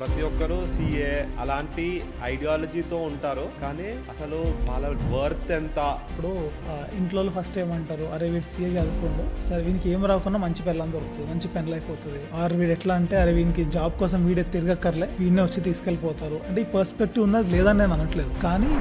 ప్రతి ఒక్కరు సీఏ అలాంటి ఐడియాలజీతో ఉంటారు, కానీ అసలు వాళ్ళ వర్త్ ఎంత? ఇప్పుడు ఇంట్లో ఫస్ట్ ఏమంటారు, అరే వీడు సీఏ చదువుకోండు, సరే వీనికి ఏం రాకుండా మంచి పెళ్ళం దొరుకుతుంది, మంచి పెన్లు అయిపోతుంది. ఆరు వీడు ఎట్లా అంటే, అరే వీనికి జాబ్ కోసం వీడే తిరగక్కర్లే, వీడినే వచ్చి తీసుకెళ్ళిపోతారు. అంటే ఈ పర్స్పెక్టివ్ ఉన్నది లేదని నేను అనట్లేదు, కానీ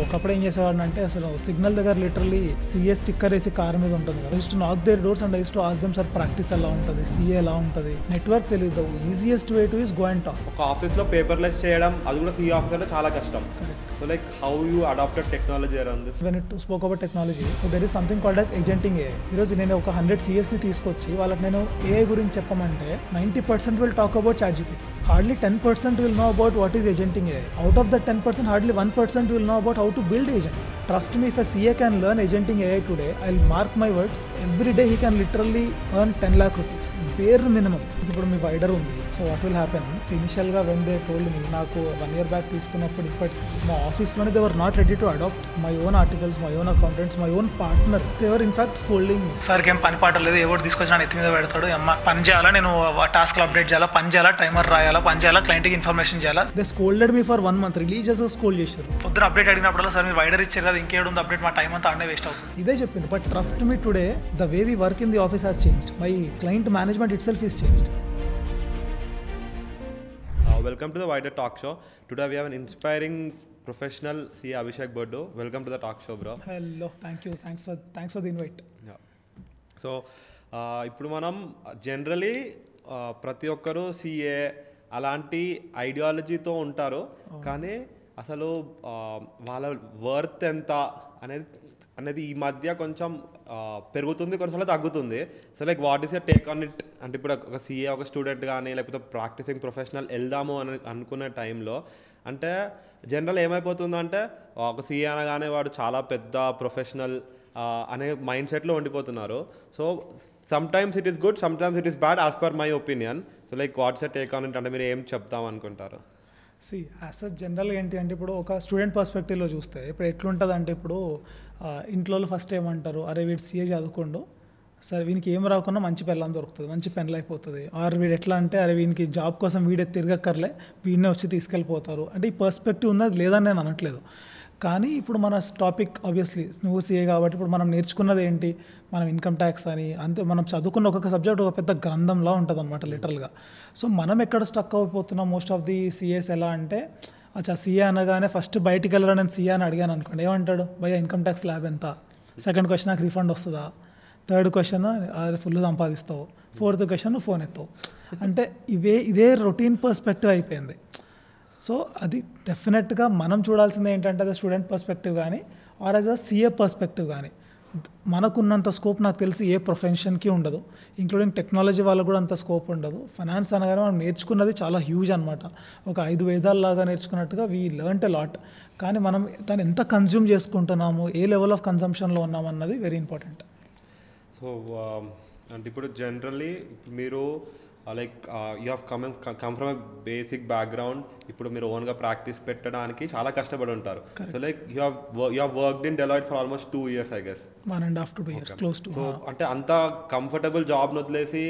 ఒకప్పుడు ఏం చేసేవాడిని అంటే, అసలు సిగ్నల్ దగ్గర లిటరల్లీ సీఏ స్టిక్కర్ వేసి కార్ మీద ఉంటుంది కదా, use to knock their doors and use to ask them sir practice ఎలా ఉంటుంది, సీఏ ఎలా ఉంటుంది, నెట్వర్క్ తెలియదు. Easiest way to is go and talk. ఒక ఆఫీస్లో పేపర్లెస్ చేయడం, అది కూడా సీఏ ఆఫీస్ అంటే చాలా కష్టం. Correct. So like how you adapted technology around this? When it spoke about technology, so there is something called as agenting AI. ఈరోజు నేను ఒక 100 CSని తీసుకొచ్చి వాళ్ళకి నేను AI గురించి చెప్పమంటే 90% will talk about ChatGPT. Hardly 10% will know about what is agenting AI. Out of that 10%, hardly 1% will know about how to build agents. Trust me, if a CA can learn agenting AI today, I'll mark my words, every day he can literally earn 10 lakh rupees. Bare minimum. ఇప్పుడు మీ wider ఉంది, so what will happen, ఇనిషియల్గా when they told me, నాకు 1 year back తీసుకున్నప్పుడు ఇప్పటి మా ఆఫీస్లోనే they were not ready to adopt my own articles, my own accountants, my own partner. They were in fact scolding me. సార్కి ఏం పని పాట లేదు, ఎవరు తీసుకొచ్చి నా ఎత్తి మీద పెడతాడు, అమ్మ పని చేయాలా, నేను టాస్క్లు అప్డేట్ చేయాలా, పని చేయాలా, టైమర్ రాయాలా, పని చేయాలా, క్లయింట్కి ఇన్ఫర్మేషన్ చేయాలా. They scolded me for 1 month. Religious scold చేశారు. పొద్దున అప్డేట్ అడిగినప్పుడు, సార్ మీరు వైడర్ ఇచ్చారు కదా, ఇంకేడుంది అప్డేట్, మా టైం అంతా అన్నీ వేస్ట్ అవుతుంది. ఇదే చెప్పింది. But trust me, today the way we work in the office has changed. My client management itself is changed. Welcome to the Wider Talk Show. Today we have an inspiring professional CA Abhishek Boddu. Welcome to the talk show, bro. Hello, thank you. Thanks for the invite. Yeah. So ఇప్పుడు మనం generally ప్రతి ఒక్కరు CA అలాంటి ఐడియాలజీతో ఉంటారు, కానీ అసలు వాళ్ళ worth ఎంత అనేది ఈ మధ్య కొంచెం పెరుగుతుంది, కొంచెం తగ్గుతుంది. So like what is your take on it? అంటే ఇప్పుడు ఒక సీఏ ఒక స్టూడెంట్ కానీ లేకపోతే ప్రాక్టీసింగ్ ప్రొఫెషనల్ వెళ్దాము అని అనుకునే టైంలో అంటే జనరల్ ఏమైపోతుందంటే, ఒక సీఏ అనగానే వాడు చాలా పెద్ద ప్రొఫెషనల్ అనే మైండ్ సెట్లో ఉండిపోతున్నారు. So sometimes it is good, sometimes it is bad as per my opinion. So like what's your take on it? అంటే మీరు ఏం చెప్తాం అనుకుంటారు? యాజ్ సచ్ జనరల్గా ఏంటి అంటే, ఇప్పుడు ఒక స్టూడెంట్ పర్స్పెక్టివ్లో చూస్తే ఇప్పుడు ఎట్లుంటుంది అంటే, ఇప్పుడు ఇంట్లో ఫస్ట్ ఏమంటారు, అరే వీడు సీఏ చదువుకోండు, సరే వీనికి ఏం రాకుండా మంచి పెళ్ళం దొరుకుతుంది, మంచి పెన్లు అయిపోతుంది. ఆరు వీడు ఎట్లా అంటే, అరే వీనికి జాబ్ కోసం వీడే తిరగక్కర్లే, వీడినే వచ్చి తీసుకెళ్ళిపోతారు. అంటే ఈ పర్స్పెక్టివ్ ఉన్నది లేదని నేను అనట్లేదు, కానీ ఇప్పుడు మన టాపిక్ ఆబ్వియస్లీ నువ్వు సీఏ కాబట్టి ఇప్పుడు మనం నేర్చుకున్నది ఏంటి, మనం ఇన్కమ్ ట్యాక్స్ అని, అంతే మనం చదువుకున్న ఒక్కొక్క సబ్జెక్ట్ ఒక పెద్ద గ్రంథంలా ఉంటుంది అనమాట లిటరల్గా. సో మనం ఎక్కడ స్టక్ అయిపోతున్నాం మోస్ట్ ఆఫ్ ది సీఏస్ ఎలా అంటే, అచ్చా సీఏ అనగానే ఫస్ట్ బయటికి వెళ్ళరా, నేను సీఏ అని అడిగాను అనుకోండి, ఏమంటాడు, భయ్యా ఇన్కమ్ ట్యాక్స్ ల్యాబ్ ఎంత, సెకండ్ క్వశ్చన్ నాకు రీఫండ్ వస్తుందా, థర్డ్ క్వశ్చన్ ఫుల్ సంపాదిస్తావు, ఫోర్త్ క్వశ్చన్ ఫోన్ ఎత్తావు. అంటే ఇదే రొటీన్ పర్స్పెక్టివ్ అయిపోయింది. సో అది డెఫినెట్గా మనం చూడాల్సింది ఏంటంటే, అది స్టూడెంట్ పర్స్పెక్టివ్ కానీ or as a CA perspective కానీ మనకున్నంత స్కోప్ నాకు తెలిసి ఏ ప్రొఫెషన్కి ఉండదు, ఇంక్లూడింగ్ టెక్నాలజీ వాళ్ళకు కూడా అంత స్కోప్ ఉండదు. ఫైనాన్స్ అనగానే మనం నేర్చుకున్నది చాలా హ్యూజ్ అనమాట, ఒక 5 వేదాల్లాగా నేర్చుకున్నట్టుగా వీ లెర్న్ట్ ఎ లాట్. కానీ మనం దాన్ని ఎంత కన్జ్యూమ్ చేసుకుంటున్నాము, ఏ లెవెల్ ఆఫ్ కన్జంప్షన్లో ఉన్నాము అన్నది వెరీ ఇంపార్టెంట్. సో అంటే ఇప్పుడు జనరల్లీ మీరు like you have come from a basic background, ఇప్పుడు మీరు ఓన్గా ప్రాక్టీస్ పెట్టడానికి చాలా కష్టపడి ఉంటారు. So like you have worked in Deloitte for almost 2 years, I guess. 1.5 to 2 years, close to. So అంటే అంత కంఫర్టబుల్ జాబ్ని వదిలేసి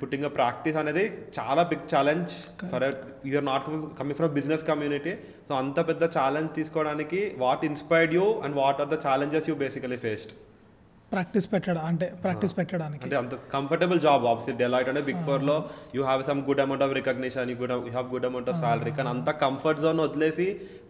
పుట్టింగ్ ప్రాక్టీస్ అనేది చాలా big challenge for you're not coming from business community. So అంత పెద్ద ఛాలెంజ్ తీసుకోవడానికి what inspired you and what are the challenges you basically faced? Practice పెట్టడానికి అంటే అంత కంఫర్టబుల్ జాబ్, ఆబ్వియస్లీ డెలాయిట్ అంటే బిగ్ 4లో you have some good amount of recognition, you have good amount of salary, కానీ అంత కంఫర్ట్ జోన్ వదిలేసి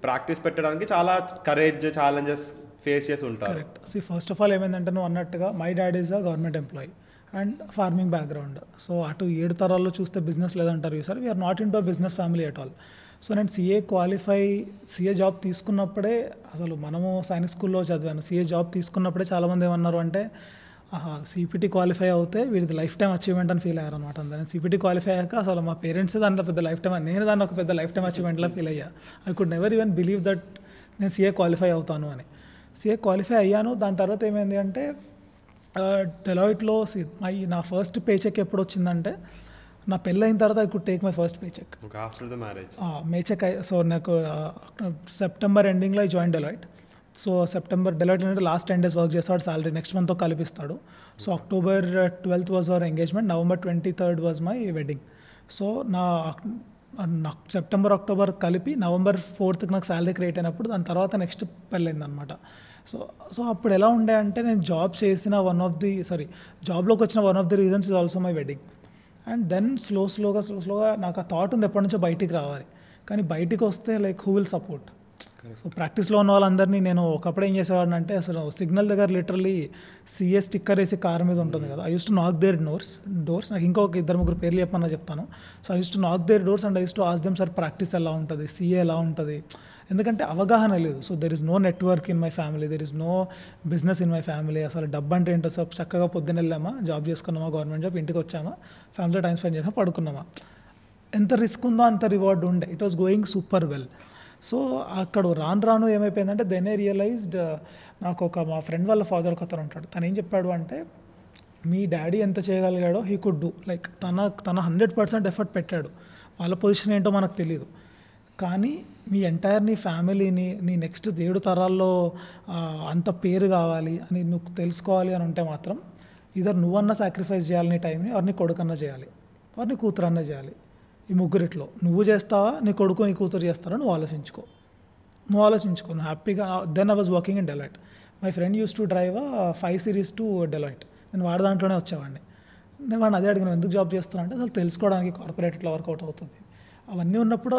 practice పెట్టడానికి చాలా కరేజ్ ఛాలెంజెస్ ఫేస్ చేసి ఉంటారు. కరెక్ట్. ఫస్ట్ ఆఫ్ ఆల్ ఏమైందంటే, నువ్వు అన్నట్టుగా my dad is a government employee and farming background. So అటు 7 తరాల్లో చూస్తే బిజినెస్ లేదంటారు sir, we're not in to business family at all. So నేను సీఏ జాబ్ తీసుకున్నప్పుడే, అసలు మనము సైనిక్ స్కూల్లో చదివాను, సీఏ జాబ్ తీసుకున్నప్పుడే చాలామంది ఏమన్నారు అంటే, సిపిటీ క్వాలిఫై అవుతే వీడిది లైఫ్ టైం అచీవ్మెంట్ అని ఫీల్ అయ్యారు అనమాట. నేను సిపిటీ క్వాలిఫై అయ్యాక అసలు మా పేరెంట్స్ దాంట్లో పెద్ద లైఫ్ టైం, నేను దాన్ని ఒక పెద్ద లైఫ్ టైం అచీవ్మెంట్లో ఫీల్ అయ్యా. I could never even believe that నేను సీఏ క్వాలిఫై అవుతాను అని. సీఏ క్వాలిఫై అయ్యాను. దాని తర్వాత ఏమైంది అంటే, డెలాయిట్లో నా ఫస్ట్ పే చెక్ ఎప్పుడు వచ్చిందంటే, నా పెళ్ళైన తర్వాత I could take my first pay check after the marriage. My check. So నాకు సెప్టెంబర్ ఎండింగ్లో I join Deloitte. So September Deloitte అంటే లాస్ట్ 10 days వర్క్ చేస్తాడు, సాలరీ నెక్స్ట్ మంత్తో కలిపిస్తాడు. So October 12th was our engagement, November 23rd was my wedding. So September October కలిపి November 4th నాకు salary create అయినప్పుడు దాని తర్వాత నెక్స్ట్ పెళ్ళైందనమాట. సో సో అప్పుడు ఎలా ఉండే అంటే నేను జాబ్ చేసిన జాబ్లోకి వచ్చిన one of the reasons is also my wedding. And then స్లోగా నాకు ఆ థాట్ ఉంది ఎప్పటి నుంచో బయటికి రావాలి. కానీ బయటికి వస్తే like who will support. So ప్రాక్టీస్లో ఉన్న వాళ్ళందరినీ నేను ఒకప్పుడు ఏం చేసేవాడిని అంటే అసలు సిగ్నల్ దగ్గర లిటరలీ సిఏ స్టిక్కర్ వేసి కార్ మీద ఉంటుంది కదా, I use to knock their doors. నాకు ఇంకొక 2-3 పేర్లు చెప్పమన్నా చెప్తాను. So I use to knock their doors and I use to ask them sir practice ఎలా ఉంటుంది, సిఏ ఎలా ఉంటుంది. ఎందుకంటే అవగాహన లేదు. So there is no network in my family, there is no business in my family. అసలు డబ్బు అంటే ఏంటో సార్ చక్కగా పొద్దున్న వెళ్ళామా, జాబ్ చేసుకున్నామా, గవర్నమెంట్ జాబ్, ఇంటికి వచ్చామా, ఫ్యామిలీతో టైం స్పెండ్ చేసామా, పడుకున్నామా. ఎంత రిస్క్ ఉందో అంత రివార్డ్ ఉండే. It was going super well. So అక్కడ రాను ఏమైపోయిందంటే దెన్ ఐ రియలైజ్డ్, నాకు మా ఫ్రెండ్ వాళ్ళ ఫాదర్ ఒక అతను ఉంటాడు. తను ఏం చెప్పాడు అంటే, మీ డాడీ ఎంత చేయగలిగాడో హీ కుడ్ డూ, లైక్ తన 100% ఎఫర్ట్ పెట్టాడు. వాళ్ళ పొజిషన్ ఏంటో మనకు తెలియదు. కానీ మీ ఎంటైర్ నీ ఫ్యామిలీని, నీ నెక్స్ట్ 7 తరాల్లో అంత పేరు కావాలి అని నువ్వు తెలుసుకోవాలి అని ఉంటే మాత్రం ఇదర్ నువ్వన్నా సాక్రిఫైస్ చేయాలి నీ టైంని, ఆర్ నీ కొడుకన్నా చేయాలి, ఆర్ నీ కూతురన్నా చేయాలి. ఈ ముగ్గురిట్లో నువ్వు చేస్తావా, నీ కొడుకు నీ కూతురు చేస్తారా, నువ్వు ఆలోచించుకో. నువ్వు హ్యాపీగా. Then I was working in Deloitte. My friend use to drive 5 Series to Deloitte. నేను వాడి దాంట్లోనే వచ్చేవాడిని. నేను వాడిని అదే అడిగిన, ఎందుకు జాబ్ చేస్తున్నా అంటే అసలు తెలుసుకోవడానికి కార్పొరేట్ ఇట్లా వర్కౌట్ అవుతుంది అవన్నీ ఉన్నప్పుడు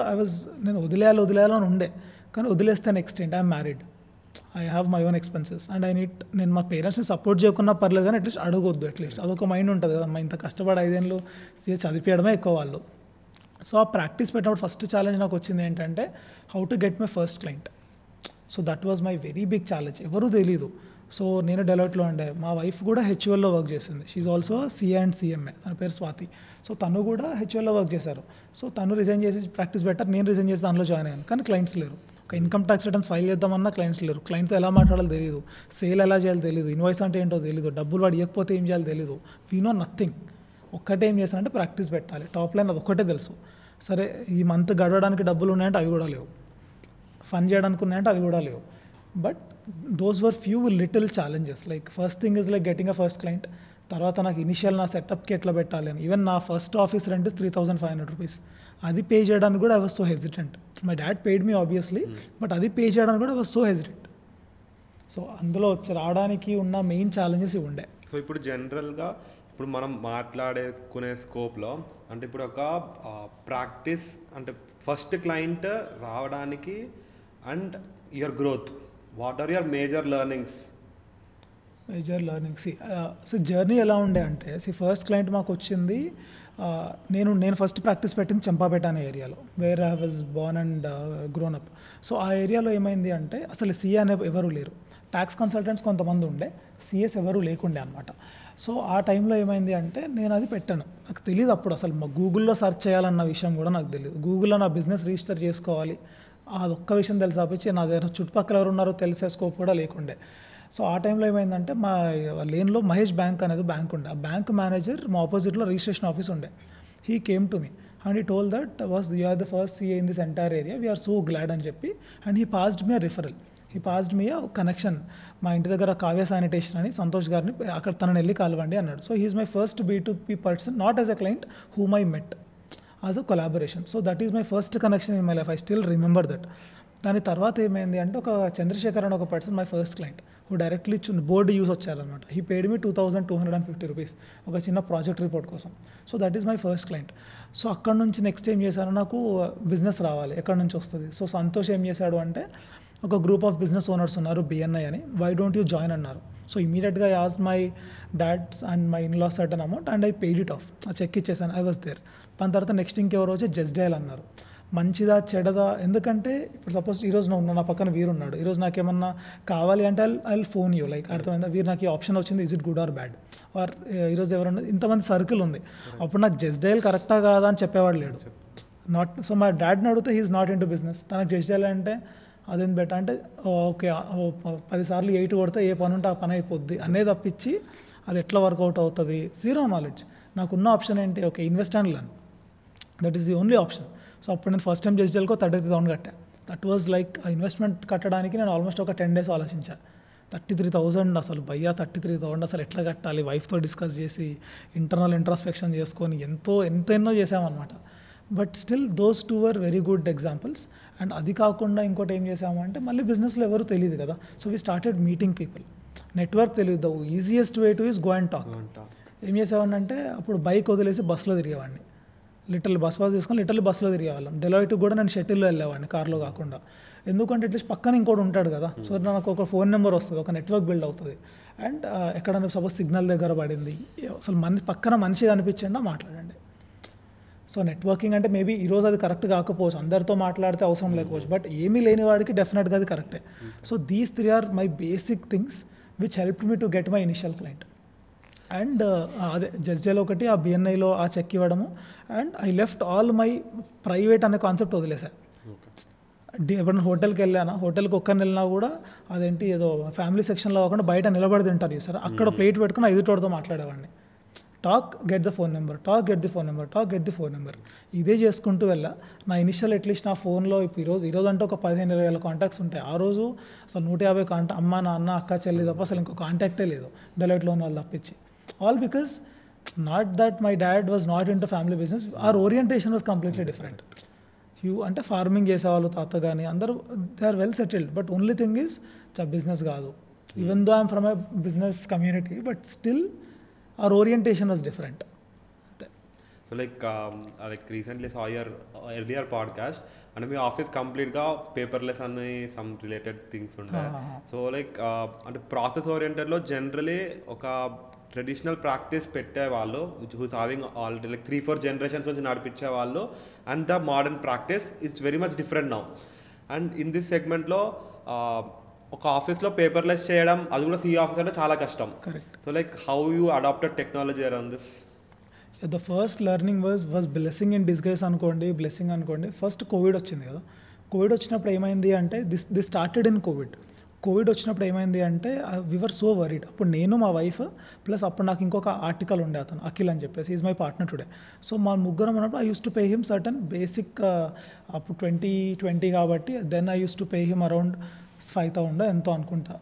నేను వదిలేయాలి అని ఉండే. కానీ వదిలేస్తే నెక్స్ట్ ఏంటి, I'm married, I have my own expenses and నేను మా పేరెంట్స్ని సపోర్ట్ చేయకున్నా పర్లేదు కానీ అట్లీస్ట్ అడగొద్దు. అట్లీస్ట్ అదొక మైండ్ ఉంటుంది కదా, ఇంత కష్టపడి 5 ఏళ్ళు చదివించడమే ఎక్కువ వాళ్ళు. సో ఆ ప్రాక్టీస్ పెట్టినప్పుడు ఫస్ట్ ఛాలెంజ్ నాకు వచ్చింది ఏంటంటే how to get my first client. So that was my very big challenge. ఎవరూ తెలీదు. సో నేను డెలాయిట్లో ఉండే, మా వైఫ్ కూడా హెచ్యుఎల్లో వర్క్ చేసింది. She also CA and CMA, తన పేరు స్వాతి. సో తను కూడా హెచ్యుఎల్లో వర్క్ చేశారు. సో తను రిజైన్ చేసి ప్రాక్టీస్ బెటర్, నేను రిజైన్ చేసి దానిలో జాయిన్ అయ్యాను. కానీ క్లయింట్స్ లేరు. ఒక ఇన్కమ్ ట్యాక్స్ రిటర్న్స్ ఫైల్ చేద్దామన్నా క్లయింట్స్ లేరు. క్లయింట్తో ఎలా మాట్లాడాలో తెలియదు, సేల్ ఎలా చేయాలో తెలియదు, ఇన్వాయిస్ అంటే ఏంటో తెలియదు, డబ్బులు వాడు ఇవ్వకపోతే ఏం చేయాలో తెలియదు. We know nothing. ఒక్కటే ఏం చేశానంటే ప్రాక్టీస్ పెట్టాలి, టాప్ లైన్ అది ఒక్కటే తెలుసు. సరే ఈ మంత్ గడవడానికి డబ్బులు ఉన్నాయంటే అవి కూడా లేవు, ఫన్ చేయడానికి ఉన్నాయంటే అది కూడా లేవు. But those were few little challenges. Like first thing is like getting a first client. తర్వాత నాకు ఇనిషియల్ నా సెటప్కి ఎట్లా పెట్టాలి అని. ఈవెన్ నా ఫస్ట్ ఆఫీస్ రెంట్ 3,500 రూపీస్. అది పే చేయడానికి కూడా I was so hesitant. My dad paid me obviously, but అది పే చేయడానికి కూడా I was so hesitant. So అందులో రావడానికి ఉన్న మెయిన్ ఛాలెంజెస్ ఇవి ఉండే. సో ఇప్పుడు జనరల్గా ఇప్పుడు మనం మాట్లాడుకునే స్కోప్లో అంటే ఇప్పుడు ఒక ప్రాక్టీస్ అంటే ఫస్ట్ క్లయింట్ రావడానికి and your growth, what are your major learnings? So journey ఎలా ఉండే అంటే ఫస్ట్ క్లయింట్ మాకు వచ్చింది, నేను ఫస్ట్ ప్రాక్టీస్ పెట్టింది చంపాపేట అనే ఏరియాలో, where I was Born and grown up. So ఆ ఏరియాలో ఏమైంది అంటే అసలు సిఏ అనే ఎవరు లేరు. ట్యాక్స్ కన్సల్టెంట్స్ కొంతమంది ఉండే, సిఎస్ ఎవరు లేకుండే అనమాట. సో ఆ టైంలో ఏమైంది అంటే నేను అది పెట్టాను. నాకు తెలియదు అప్పుడు అసలు గూగుల్లో సెర్చ్ చేయాలన్న విషయం కూడా నాకు తెలియదు. గూగుల్లో నా బిజినెస్ రిజిస్టర్ చేసుకోవాలి అదొక్క విషయం తెలిసి ఆపించి నా దగ్గర చుట్టుపక్కల ఎవరు ఉన్నారో తెలిసే స్కోప్ కూడా లేకుండే. సో ఆ టైంలో ఏమైందంటే మా లేన్లో మహేష్ బ్యాంక్ అనేది బ్యాంక్ ఉండే. ఆ బ్యాంక్ మేనేజర్ మా ఆపోజిట్లో రిజిస్ట్రేషన్ ఆఫీస్ ఉండే. He came to me and he told that you are the first CA in this entire area, we're so glad అని చెప్పి. And he passed me a referral, he passed me a connection. మా ఇంటి దగ్గర Kavya sanitation అని సంతోష్ గారిని అక్కడ తనని వెళ్ళి కలవండి అన్నాడు. So he is my first B2B person, not as a client, whom I met as a collaboration. So that is my first connection in my life. I still remember that. దాని తర్వాత ఏమైంది అంటే ఒక చంద్రశేఖర్ అని ఒక person my first client who directly board us వచ్చారనమాట. He paid me 2,250 rupees ఒక చిన్న ప్రాజెక్ట్ రిపోర్ట్ కోసం. So that is my first client. So అక్కడ నుంచి నెక్స్ట్ ఏం చేశాను, నాకు బిజినెస్ రావాలి, ఎక్కడి నుంచి వస్తుంది. సో సంతోష్ ఏం చేశాడు అంటే ఒక గ్రూప్ ఆఫ్ బిజినెస్ ఓనర్స్ ఉన్నారు BNI అని, వై డోంట్ యూ జాయిన్ అన్నారు. సో ఇమీడియట్గా I asked my dads and my in laws certain amount and I paid it off. ఆ చెక్ ఇచ్చేసాను, ఐ వాజ్ దేర్. దాని తర్వాత నెక్స్ట్ ఇంకెవరో వచ్చి జస్ట్ డయల్ అన్నారు. మంచిదా చెడదా, ఎందుకంటే ఇప్పుడు సపోజ్ ఈరోజు నువ్వు నా పక్కన వీరు ఉన్నాడు, ఈరోజు నాకేమన్నా కావాలి అంటే ఐ ఫోన్ యూ, లైక్ అర్థమైందా, వీరు నాకు ఈ ఆప్షన్ వచ్చింది, is it good or bad, or ఈరోజు ఎవరన్నా ఇంతమంది సర్కిల్ ఉంది. అప్పుడు నాకు జస్ట్ డయల్ కరెక్టా కాదా అని చెప్పేవాడు లేడు. నాట్ సో మా డాడ్ని అడిగితే he is not in to business, తనకు జస్ట్ డయల్ అంటే అదేం బెటర్ అంటే ఓకే 10 సార్లు 8 కొడితే ఏ పని ఉంటే ఆ పని అయిపోద్ది అనేది తప్పించి అది ఎట్లా వర్కౌట్ అవుతుంది, జీరో నాలెడ్జ్. నాకున్న ఆప్షన్ ఏంటి, okay invest and learn, that is the only option. So అప్పుడు నేను ఫస్ట్ టైం జస్ట్జెల్కో 33,000 కట్టా. దట్ వాజ్ లైక్ ఇన్వెస్ట్మెంట్ కట్టడానికి నేను ఆల్మోస్ట్ ఒక 10 days ఆలోచించాను. 33,000 అసలు భయ్యా 33,000 అసలు ఎట్లా కట్టాలి, వైఫ్తో డిస్కస్ చేసి ఇంటర్నల్ ఇంట్రాస్పెక్షన్ చేసుకొని ఎంతెన్నో చేసామన్నమాట. But still those two are very good examples. And అది కాకుండా ఇంకోటి ఏం చేసామంటే మళ్ళీ బిజినెస్లో ఎవరు తెలియదు కదా, so we started meeting people. Network తెలియదు, the easiest way to is go and talk. ఏం చేసేవాడిని అంటే అప్పుడు బైక్ వదిలేసి బస్సులో తిరిగేవాడిని, లిటరల్లీ బస్ తీసుకొని లిటరల్లీ బస్సులో తిరిగేవాళ్ళం. డెలాయిట్కి కూడా నేను షటిల్లో వెళ్ళేవాడిని, కార్లో కాకుండా. ఎందుకంటే అట్లీస్ట్ పక్కన ఇంకోటి ఉంటాడు కదా, సో నాకు ఒక ఫోన్ నెంబర్ వస్తుంది, ఒక నెట్వర్క్ బిల్డ్ అవుతుంది. అండ్ ఎక్కడైనా సపోజ్ సిగ్నల్ దగ్గర పడింది, అసలు పక్కన మనిషి కనిపించండి మాట్లాడండి. సో నెట్వర్కింగ్ అంటే మేబీ ఈరోజు అది కరెక్ట్ కాకపోవచ్చు, అందరితో మాట్లాడితే అవసరం లేకపోవచ్చు, బట్ ఏమీ లేని వాడికి డెఫినెట్గా అది కరెక్టే. So these 3 are my basic things which help me to get my initial client. And అదే జస్జేలో ఒకటి, ఆ బిఎన్ఐలో ఆ చెక్ ఇవ్వడము. And I left all my private అనే కాన్సెప్ట్ వదిలేసా. ఎప్పుడైనా హోటల్కి వెళ్ళానా, హోటల్కి ఒక్కరిని వెళ్ళినా కూడా అదేంటి ఏదో ఫ్యామిలీ సెక్షన్లో కాకుండా బయట నిలబడి తింటారు చూసారా, అక్కడ ప్లేట్ పెట్టుకుని ఎదుటోడితో మాట్లాడేవాడిని. Talk, get the phone number, talk, get the phone number, talk, get the phone number. ఇదే చేసుకుంటూ వెళ్ళా. నా ఇనిషియల్ అట్లీస్ట్ నా ఫోన్లో ఈరోజు అంటే ఒక 15,000-20,000 కాంటాక్ట్స్ ఉంటాయి. ఆ రోజు అసలు 150 అమ్మ నాన్న అక్క చెల్లి తప్ప అసలు ఇంకో కాంటాక్టే లేదు, డెలాయిట్లో ఉన్న వాళ్ళు తప్పించి. All because not that my dad was not in to family business, our orientation was completely different. అంటే ఫార్మింగ్ చేసేవాళ్ళు తాత కానీ అందరూ they are well settled, but only thing is business కాదు. Even though I'm from a business community, but still our orientation was different. So like recently saw your earlier podcast and మీ office కంప్లీట్గా paperless అని some related things ఉంటాయి. So like అంటే process ఓరియంటెడ్లో generally ఒక traditional practice పెట్టేవాళ్ళు who's having already like 3-4 generations నుంచి నడిపించే వాళ్ళు, and the modern practice it's very much different now. And in this సెగ్మెంట్లో ఒక ఆఫీస్లో పేపర్లెస్ చేయడం, అది కూడా సీ ఆఫీస్ అంటే చాలా కష్టం. Correct. So like how you adapted technology around this? The first learning was blessing in disguise అనుకోండి, బ్లెస్సింగ్ అనుకోండి. ఫస్ట్ కోవిడ్ వచ్చింది కదా, కోవిడ్ వచ్చినప్పుడు ఏమైంది అంటే దిస్ స్టార్టెడ్ ఇన్ కోవిడ్ వచ్చినప్పుడు ఏమైంది అంటే వివర్ సో వరీడ్. అప్పుడు నేను మా వైఫ్ ప్లస్ అప్పుడు నాకు ఇంకొక ఆర్టికల్ ఉండే, అతను అఖిల్ అని చెప్పేసి, is my partner today. So మా ముగ్గురం ఉన్నప్పుడు I use to pay him certain basic, అప్పుడు 2020 కాబట్టి then I use to pay him around 5,000 ఎంతో అనుకుంటా,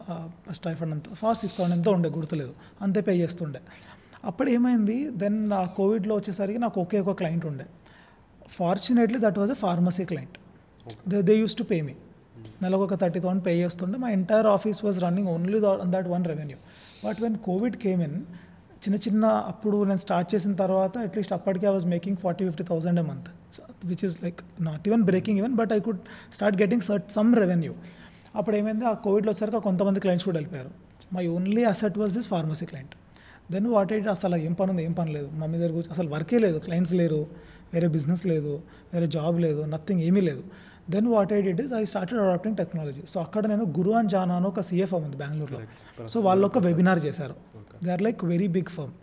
స్టైఫండ్ అంతా 6,000 ఎంతో ఉండే, గుర్తులేదు, అంతే పే చేస్తుండే. అప్పుడు ఏమైంది, దెన్ ఆ కోవిడ్లో వచ్చేసరికి నాకు ఒకే ఒక క్లయింట్ ఉండే. Fortunately that was a pharmacy client. They use to pay మీ, నెలకు ఒక 30,000 పే చేస్తుండే. My entire office was running only that one revenue. But when Covid came in, చిన్న అప్పుడు నేను స్టార్ట్ చేసిన తర్వాత అట్లీస్ట్ అప్పటికే I was making 40,000-50,000 a month, which is like not even breaking even, but I could start getting some revenue. అప్పుడు ఏమైంది, ఆ కోవిడ్లో వచ్చాక కొంతమంది క్లయింట్స్ కూడా వెళ్ళిపోయారు. My only asset was this pharmacy client. Then what I అసలు ఏం పని ఉంది, ఏం పని లేదు, మమ్మీ దగ్గర కూర్చొని అసలు వర్కే లేదు, క్లయింట్స్ లేరు, వేరే బిజినెస్ లేదు, వేరే జాబ్ లేదు, నథింగ్, ఏమీ లేదు. Then what I did is I started adapting technology. So అక్కడ నేను గురు అండ్ జానా అని ఒక సిఎఫ్ ఉంది బెంగళూరులో. సో వాళ్ళు ఒక వెబినార్ చేశారు, they are like very big firm.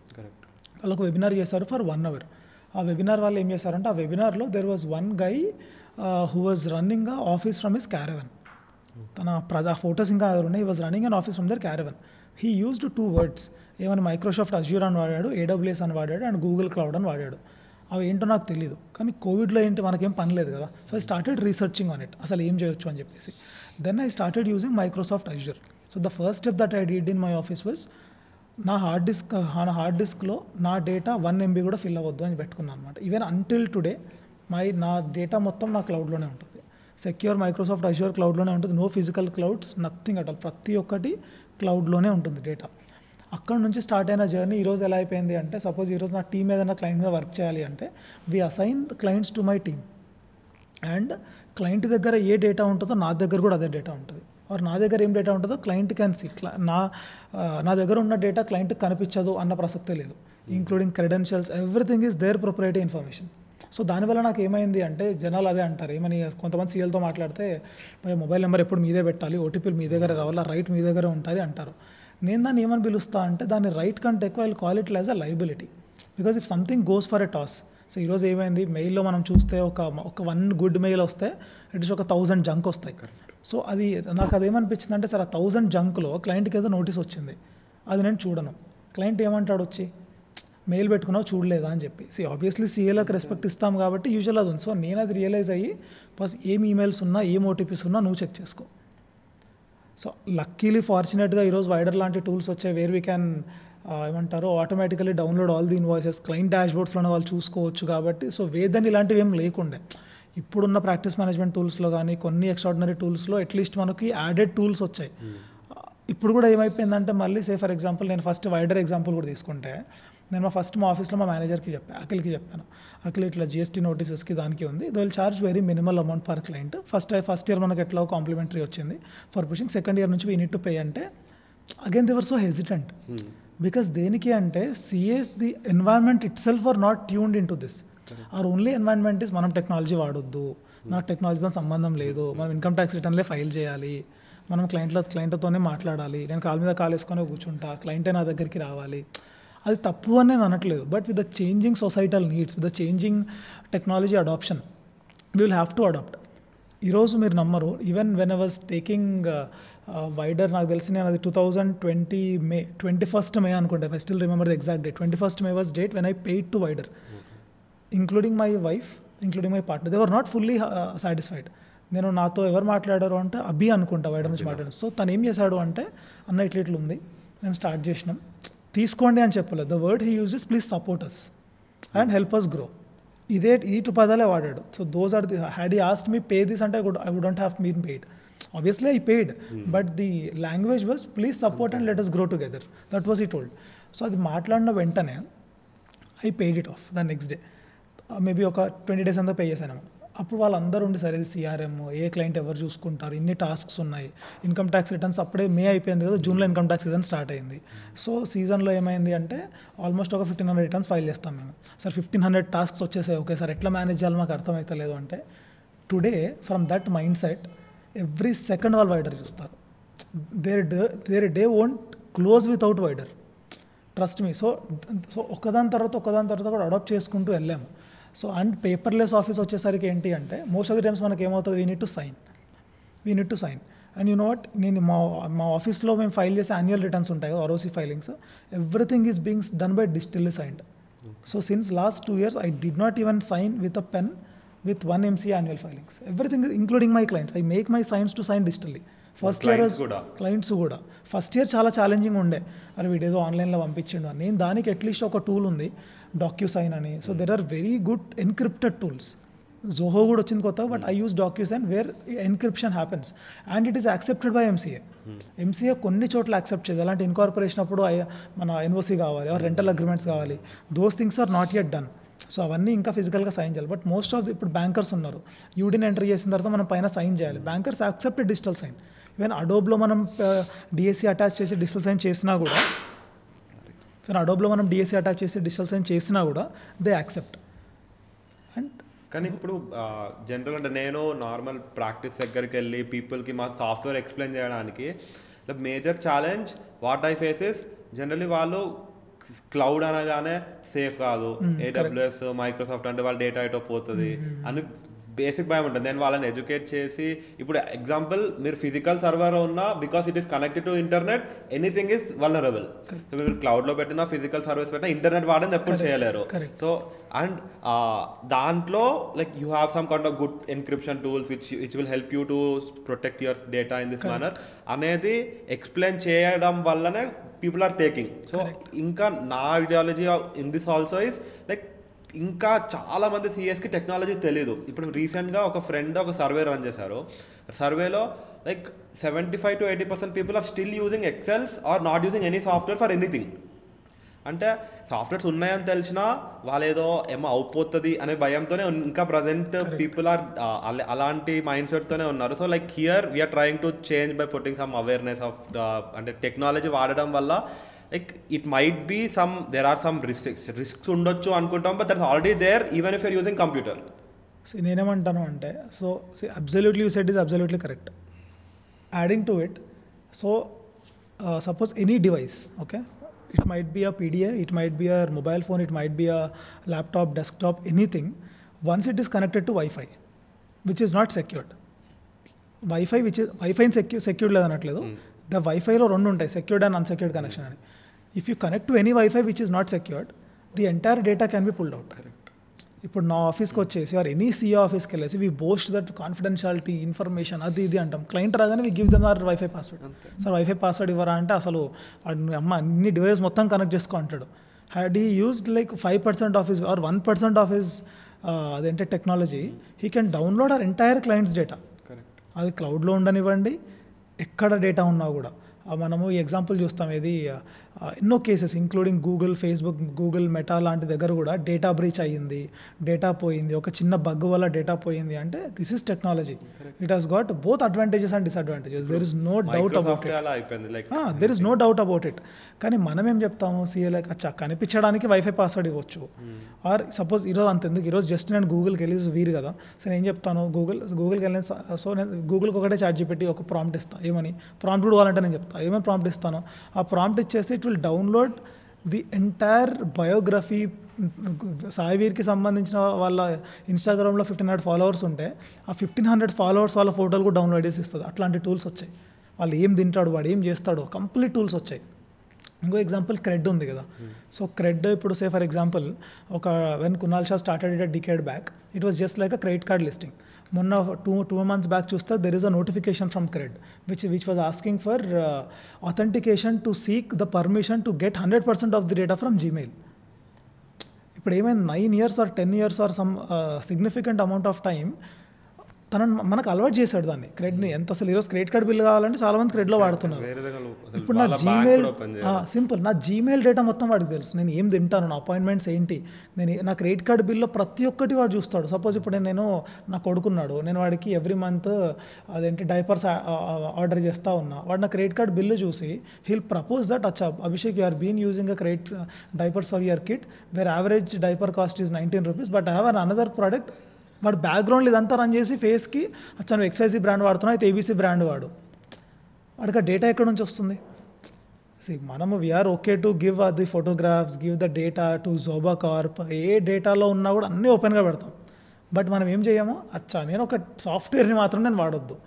వాళ్ళు ఒక వెబినార్ చేశారు ఫర్ 1 hour. ఆ వెబినార్ వాళ్ళు ఏం చేశారంటే, ఆ వెబినార్లో there was one guy who was running a office from his caravan. తన ఫోటోస్ ఇంకా ఉన్నాయి, he was running an office from the caravan. He used 2 words, ఏమైనా మైక్రోసాఫ్ట్ అజ్యూర్ అని వాడాడు, AWS అని వాడాడు, అండ్ గూగుల్ క్లౌడ్ అని వాడాడు. అవి ఏంటో నాకు తెలియదు, కానీ కోవిడ్లో ఏంటి మనకేం పని లేదు కదా. So I started researching on it, అసలు ఏం చేయొచ్చు అని చెప్పేసి. Then I started using Microsoft Azure. So the first step that I did in my office was, నా హార్డ్ డిస్క్లో నా డేటా 1 MB కూడా ఫిల్ అవ్వద్దు అని పెట్టుకున్నాను అనమాట. ఈవెన్ అంటిల్ టుడే నా డేటా మొత్తం నా క్లౌడ్లోనే ఉంటుంది, సెక్యూర్ మైక్రోసాఫ్ట్ అజ్యూర్ క్లౌడ్లోనే ఉంటుంది, no physical clouds, nothing at all, ప్రతి ఒక్కటి క్లౌడ్లోనే ఉంటుంది డేటా. అక్కడ నుంచి స్టార్ట్ అయిన జర్నీ ఈరోజు ఎలా అయిపోయింది అంటే, సపోజ్ ఈరోజు నా టీమ్ ఏదైనా క్లయింట్ మీద వర్క్ చేయాలి అంటే, we assign clients to my team. And client దగ్గర ఏ డేటా ఉంటుందో నా దగ్గర కూడా అదే డేటా ఉంటుంది, ఆర్ నా దగ్గర ఏం డేటా ఉంటుందో క్లయింట్ క్యాన్ సీ. నా దగ్గర ఉన్న డేటా క్లయింట్కి కనిపించదు అన్న ప్రసక్తే లేదు, including credentials, everything is there proprietary information. So దానివల్ల నాకు ఏమైంది అంటే, జనాలు అదే అంటారు, ఏమని కొంతమంది సీఎల్తో మాట్లాడితే, మొబైల్ నెంబర్ ఎప్పుడు మీదే పెట్టాలి, ఓటీపీలు మీ దగ్గర రావాలా, రైట్ మీ దగ్గర ఉంటుంది అంటారు. నేను దాన్ని ఏమని పిలుస్తా అంటే, దాన్ని రైట్ కంటే ఎక్కువ I will call it as a liability. Because if something goes for a toss, so ఈరోజు ఏమైంది, మెయిల్లో మనం చూస్తే ఒక 1 గుడ్ మెయిల్ వస్తే అట్లీస్ట్ ఒక 1000 జంక్ వస్తాయి. సో అది నాకు అదేమనిపించింది అంటే, సరే 1000 జంక్లో క్లయింట్కి ఏదో నోటీస్ వచ్చింది, అది నేను చూడను, క్లయింట్ ఏమంటాడు వచ్చి, మెయిల్ పెట్టుకున్నావు చూడలేదా అని చెప్పి. ఆబ్వియస్లీ సీఏలకు రెస్పెక్ట్ ఇస్తాం కాబట్టి యూజువల్ అది ఉంది. సో నేను అది రియలైజ్ అయ్యి, ఫస్ట్ ఏం ఈమెయిల్స్ ఉన్నా, ఏం ఓటీపీస్ ఉన్నా నువ్వు చెక్ చేసుకో. సో లక్కీలీ ఫార్చునేట్గా ఈరోజు వైడర్ లాంటి టూల్స్ వచ్చాయి వేర్ వీ క్యాన్ ఏమంటారు automatically download all the invoices client డాష్బోర్డ్స్లోనే వాళ్ళు చూసుకోవచ్చు కాబట్టి సో వేదని ఇలాంటివి ఏం లేకుండే. ఇప్పుడున్న ప్రాక్టీస్ మేనేజ్మెంట్ టూల్స్లో కానీ కొన్ని ఎక్స్ట్రాడినరీ టూల్స్లో అట్లీస్ట్ మనకి యాడెడ్ టూల్స్ వచ్చాయి. ఇప్పుడు కూడా ఏమైపోయిందంటే మళ్ళీ ఫర్ ఎగ్జాంపుల్ నేను ఫస్ట్ వైడర్ ఎగ్జాంపుల్ కూడా తీసుకుంటే నేను మా ఆఫీస్లో మా మేనేజర్కి అఖిల్కి చెప్పాను, అఖిల్ ఇట్లా జిఎస్టీ నోటీసెస్కి దానికి ఉంది, they will charge very minimal amount per client. First year మనకు ఎట్లా కాంప్లిమెంటరీ వచ్చింది ఫర్ పుషింగ్, సెకండ్ ఇయర్ నుంచి వీ నీడ్ టు పే అంటే again they were so hesitant because దేనికి అంటే CAs the environment itself are not tuned in to this. Or only environment is మనం technology వాడొద్దు, నాకు టెక్నాలజీతో సంబంధం లేదు, మనం ఇన్కమ్ ట్యాక్స్ రిటర్న్లే ఫైల్ చేయాలి, మనం క్లయింట్తోనే మాట్లాడాలి, నేను కాల్ మీద కాల్ వేసుకొని కూర్చుంటా, క్లయింటే నా దగ్గరికి రావాలి. అది తప్పు అని నేను అనట్లేదు, but with the changing societal needs, with the changing technology adoption we will have to adapt. ఈరోజు మీరు నమ్మరు, even when I was taking wider, నాకు తెలిసి నేను అది 2020 May 21st May అనుకుంటా, I still remember the exact date. 21st May was date when I paid to wider, including my wife, including my partner. They were not fully satisfied. నేను నాతో ఎవరు మాట్లాడారు అంటే అభి అనుకుంటా వైడర్ నుంచి మాట్లాడారు. సో తను ఏం చేశాడు అంటే, అన్న ఇట్లా ఉంది, మేము స్టార్ట్ చేసినాం, తీసుకోండి అని చెప్పలేదు. The word he use is please support us and help us grow. ఈ 2 పదాలే వాడాడు. So those are the had he asked me pay this అంటే I wouldn't have been paid. Obviously I paid, but the language was please support and let us grow together. That was he told. So అది మాట్లాడిన వెంటనే I paid it off the next day. Maybe ఒక 20 days అంతా pay చేశాను. అప్పుడు వాళ్ళందరూ ఉండి సరే ఇది సిఆర్ఎం, ఏ క్లయింట్ ఎవరు చూసుకుంటారు, ఇన్ని టాస్క్స్ ఉన్నాయి, ఇన్కమ్ ట్యాక్స్ రిటర్న్స్ అప్పుడే మే అయిపోయింది కదా, జూన్లో ఇన్కమ్ ట్యాక్స్ సీజన్ స్టార్ట్ అయింది. సో సీజన్లో ఏమైంది అంటే ఆల్మోస్ట్ ఒక 1500 రిటర్న్స్ ఫైల్ చేస్తాం మేము. సార్ 1500 టాస్క్స్ వచ్చేసాయి, ఓకే సార్ ఎట్లా మేనేజ్ చేయాలి మాకు అర్థమవుతలేదు అంటే, today from that mind set every second వాళ్ళు వైడర్ చూస్తారు. Their day won't close without wider, trust me. So ఒకదాని తర్వాత కూడా అడాప్ట్ చేసుకుంటూ వెళ్ళాము. సో అండ్ పేపర్లెస్ ఆఫీస్ వచ్చేసరికి ఏంటి అంటే మోస్ట్ ఆఫ్ ది టైమ్స్ మనకి ఏమవుతుంది, we need to sign. And you know what, నేను మా ఆఫీస్లో మేము ఫైల్ చేసే యాన్యువల్ రిటర్న్స్ ఉంటాయి కదా, ROC filings, everything is being done by digitally signed. So since last 2 years I did not even sign with a pen with one MCA annual filings. Everything is including my clients. I make my signs to sign digitally. First year clients కూడా first year చాలా challenging ఉండే, అరే వీడేదో ఆన్లైన్లో పంపించిండు అని. నేను దానికి at least ఒక టూల్ ఉంది డాక్యూసైన్ అని. So there are very good encrypted tools. Zoho కూడా వచ్చింది కొత్తగా, but I use DocuSign where encryption happens and it is accepted by MCA. కొన్ని చోట్ల యాక్సెప్ట్ చేయదు. అలాంటి ఇన్కార్పొరేషన్ అప్పుడు మన ఎన్ఓసీ కావాలి, రెంటల్ అగ్రిమెంట్స్ కావాలి, those things are not yet done. So అవన్నీ ఇంకా ఫిజికల్గా సైన్ చేయాలి. బట్ మోస్ట్ ఆఫ్ ఇప్పుడు బ్యాంకర్స్ ఉన్నారు, యూడిని ఎంటర్ చేసిన తర్వాత మనం పైన సైన్ చేయాలి. Bankers accepted digital sign. Even అడోబ్లో మనం డిఎస్సి అటాచ్ చేసి డిజిటల్ సైన్ చేసినా కూడా దే యాక్సెప్ట్. అండ్ కానీ ఇప్పుడు జనరల్ అంటే నేను నార్మల్ ప్రాక్టీస్ దగ్గరికి వెళ్ళి పీపుల్కి మా సాఫ్ట్వేర్ ఎక్స్ప్లెయిన్ చేయడానికి the major challenge what I faces generally వాళ్ళు క్లౌడ్ అనగానే సేఫ్ కాదు, AWS మైక్రోసాఫ్ట్ అంటే వాళ్ళ డేటా ఎటో పోతుంది అని బేసిక్ భయం ఉంటుంది. నేను వాళ్ళని ఎడ్యుకేట్ చేసి, ఇప్పుడు ఎగ్జాంపుల్ మీరు ఫిజికల్ సర్వర్ ఉన్నా because it is connected to internet anything is vulnerable. So మీరు క్లౌడ్లో పెట్టినా ఫిజికల్ సర్వీస్ పెట్టినా ఇంటర్నెట్ వాడని ఎప్పుడు చేయలేరు. సో అండ్ దాంట్లో like you have some kind of good encryption tools which will help you to protect your data in this manner అనేది explain చేయడం వల్లనే పీపుల్ ఆర్ టేకింగ్. సో ఇంకా నా ideology in this also is like ఇంకా చాలామంది సిఎస్కి technology తెలియదు. ఇప్పుడు రీసెంట్గా ఒక ఫ్రెండ్ ఒక సర్వే రన్ చేశారు. సర్వేలో like 75 to 80% people are still using excels or not using any software for anything. అంటే సాఫ్ట్వేర్స్ ఉన్నాయని తెలిసినా వాళ్ళు ఏదో ఏమో అవుపోతుంది అనే భయంతోనే ఇంకా ప్రజెంట్ పీపుల్ ఆర్ అలాంటి మైండ్ సెట్తోనే ఉన్నారు. So like here we're trying to change by putting some awareness of అంటే టెక్నాలజీ వాడడం వల్ల like it might be there are some risks ఉండొచ్చు అనుకుంటాం, but that's already there even if you're using computer. So నేనేమంటాను అంటే, so absolutely you said is absolutely correct. Adding to it, so suppose any device, okay, it might be a PDA, it might be a mobile phone, it might be a laptop, desktop, anything. Once it is connected to Wi-Fi, which is not secured. Wi-Fi secured లేదనట్లేదు. The Wi-Fiలో 2 ఉంటాయి, secured and unsecured connection అని. If you connect to any Wi-Fi which is not secured, the entire data can be pulled out. Correct. ఇప్పుడు నా ఆఫీస్కి వచ్చేసి or any CA ఆఫీస్కి వెళ్ళేసి we boast that confidentiality information అది ఇది అంటాం. క్లయింట్ రాగానే we give them our wifi password. Sir wifi password ఇవ్వరా అంటే అసలు అమ్మ అన్ని డివైస్ మొత్తం కనెక్ట్ చేసుకో అంటాడు. Had he used like 5% of his or 1% of his అదేంటే technology, he can download our entire clients data. అది క్లౌడ్లో ఉండనివ్వండి, ఎక్కడ డేటా ఉన్నా కూడా. మనము ఈ ఎగ్జాంపుల్ చూస్తాం, ఇది ఎన్నో cases including Google, Facebook, Google, meta లాంటి దగ్గర కూడా డేటా బ్రీచ్ అయ్యింది, డేటా పోయింది, ఒక చిన్న బగ్ వల్ల డేటా పోయింది అంటే this is technology. It has got both advantages and disadvantages. There is no doubt about it. There is no doubt about it. కానీ మనం ఏం చెప్తాము, సీఏలకు అచ్చా కనిపించడానికి వైఫై పాస్వర్డ్ ఇవ్వచ్చు. ఆర్ సపోజ్ ఈరోజు అంతెందుకు, ఈరోజు జస్ట్ నేను గూగుల్కి వెళ్ళి వీరు కదా, సో నేను చెప్తాను గూగుల్కి వెళ్ళిన, సో నేను గూగుల్కి ఒకటే చాట్ జీపీటీ ఒక ప్రాంప్ట్ ఇస్తాను, ఏమని ప్రాంప్ట్ కావాలంటే నేను చెప్తాను ఏమేమి ప్రాంప్ట్ ఇస్తాను. ఆ ప్రాంప్ట్ ఇచ్చేస్తే it will download the entire biography. సాయివీర్కి సంబంధించిన వాళ్ళ ఇన్స్టాగ్రామ్లో 1500 ఫాలోవర్స్ ఉంటే ఆ 1500 ఫాలోవర్స్ వాళ్ళ ఫోటోలు కూడా డౌన్లోడ్ చేసి ఇస్తుంది. అట్లాంటి టూల్స్ వచ్చాయి. వాళ్ళు ఏం తింటాడు, వాడు ఏం చేస్తాడో కంప్లీట్ టూల్స్ వచ్చాయి. ఇంకో ఎగ్జాంపుల్ క్రెడ్ ఉంది కదా. సో క్రెడ్ ఇప్పుడు సే ఫర్ ఎగ్జాంపుల్ ఒక when Kunal Shah started it decade back, it was just like a credit card listing. మొన్న టూ months బ్యాక్ చూస్తే there is a notification from Cred which was asking for authentication to seek the permission to get 100% of the data from Gmail. ఇప్పుడు ఏమైంది, 9 years or 10 years or some significant amount of time తనను మనకు అలవాటు చేశాడు దాన్ని, క్రెడ్ని. ఎంత అసలు ఈరోజు క్రెడిట్ కార్డ్ బిల్ కావాలంటే చాలామంది క్రెడ్లో వాడుతున్నారు. ఇప్పుడు నా జీమెయిల్ సింపుల్, నా జీమెయిల్ డేటా మొత్తం వాడికి తెలుసు. నేను ఏం తింటాను, నా అపాయింట్మెంట్స్ ఏంటి, నా క్రెడిట్ కార్డ్ బిల్లో ప్రతి ఒక్కటి వాడు చూస్తాడు. సపోజ్ ఇప్పుడు నేను నా కొడుకున్నాడు, నేను వాడికి ఎవ్రీ మంత్ అదేంటి డైపర్స్ ఆర్డర్ చేస్తూ ఉన్నా, వాడు నా క్రెడిట్ కార్డ్ బిల్లు చూసి హీల్ ప్రపోజ్ దట్ అచ్చా Abhishek you are been using a credit diapers for your kid where average diaper cost is 19 rupees but I have an another product. వాడు బ్యాక్గ్రౌండ్లో ఇదంతా రన్ చేసి ఫేస్కి అచ్చా నువ్వు XYZ బ్రాండ్ వాడుతున్నావు, అయితే ABC బ్రాండ్ వాడు. వాడికి ఆ డేటా ఎక్కడి నుంచి వస్తుంది? మనము we are okay to give the photographs, give the data to Joba Corp, ఏ డేటాలో ఉన్నా కూడా అన్నీ ఓపెన్గా పెడతాం. బట్ మనం ఏం చేయము, అచ్చా నేను ఒక సాఫ్ట్వేర్ని మాత్రం నేను వాడొద్దు,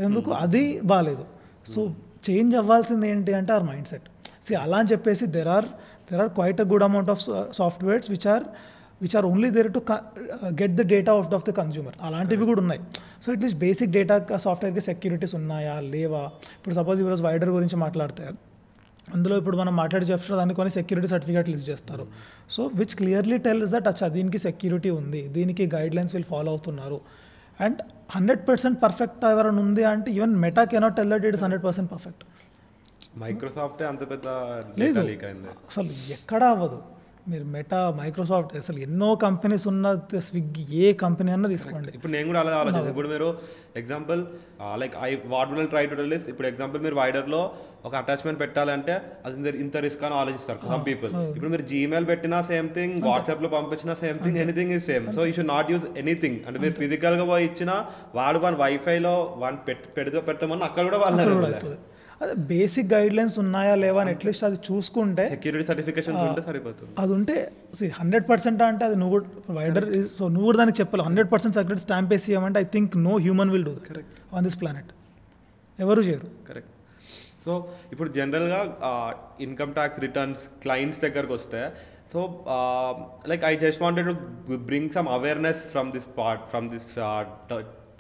ఎందుకు అది బాగాలేదు. సో చేంజ్ అవ్వాల్సింది ఏంటి అంటే అవర్ మైండ్ సెట్. అలా అని చెప్పేసి there are quite a good amount of softwares which are only there to get the data of the consumer. అలాంటివి కూడా ఉన్నాయి. సో అట్లీస్ట్ బేసిక్ డేటా సాఫ్ట్వేర్కి సెక్యూరిటీస్ ఉన్నాయా లేవా? ఇప్పుడు సపోజ్ ఈరోజు వైడర్ గురించి మాట్లాడితే అందులో ఇప్పుడు మనం మాట్లాడి చెప్తున్న దాన్ని కొన్ని సెక్యూరిటీ సర్టిఫికేట్ లిస్ట్ చేస్తారు. So which clearly tells that అచ్చా దీనికి సెక్యూరిటీ ఉంది, దీనికి గైడ్ లైన్స్ వీళ్ళు ఫాలో అవుతున్నారు. అండ్ 100% పర్ఫెక్ట్ ఎవరైనా ఉంది అంటే even meta cannot tell that it is 100% perfect. Microsoft అంత పెద్ద లేదు, అసలు ఎక్కడా అవ్వదు. మీరు మెటా, మైక్రోసాఫ్ట్, అసలు ఎన్నో కంపెనీస్ ఉన్న స్విగ్గీ, ఏ కంపెనీ అన్నా తీసుకోండి. ఇప్పుడు నేను కూడా అలా ఆలోచిస్తాను. ఇప్పుడు మీరు example like what will try to tell is, ఇప్పుడు ఎగ్జాంపుల్ మీరు వైడర్లో ఒక అటాచ్మెంట్ పెట్టాలంటే అది ఇంత రిస్క్ అని ఆలోచిస్తారు సమ్ పీపుల్. ఇప్పుడు మీరు జీమెయిల్ పెట్టినా సేమ్ థింగ్, వాట్సాప్లో పంపించినా same thing, anything is same. So you should not use anything. అంటే మీరు ఫిజికల్గా పోయి ఇచ్చినా వాడు వన్ వైఫైలో వన్ పెట్టమని అక్కడ కూడా వాళ్ళు అదే బేసిక్ గైడ్ లైన్స్ ఉన్నాయా లేవా అని అట్లీస్ట్ అది చూసుకుంటే, సెక్యూరిటీ సర్టిఫికేషన్ ఉంటే సరిపోతుంది. అది ఉంటే 100% అంటే అది నువ్వు వైడర్, సో నువ్వు కూడా దానికి చెప్పాలి 100% సెక్యూరిటీ స్టాంప్ వేసి ఇవ్వమంటే I think no human will do that on this planet. ఎవరు చేయరు. కరెక్ట్. సో ఇప్పుడు జనరల్గా ఇన్కమ్ ట్యాక్స్ రిటర్న్స్ క్లయింట్స్ దగ్గరకు వస్తే, so like I just wanted to bring some awareness from this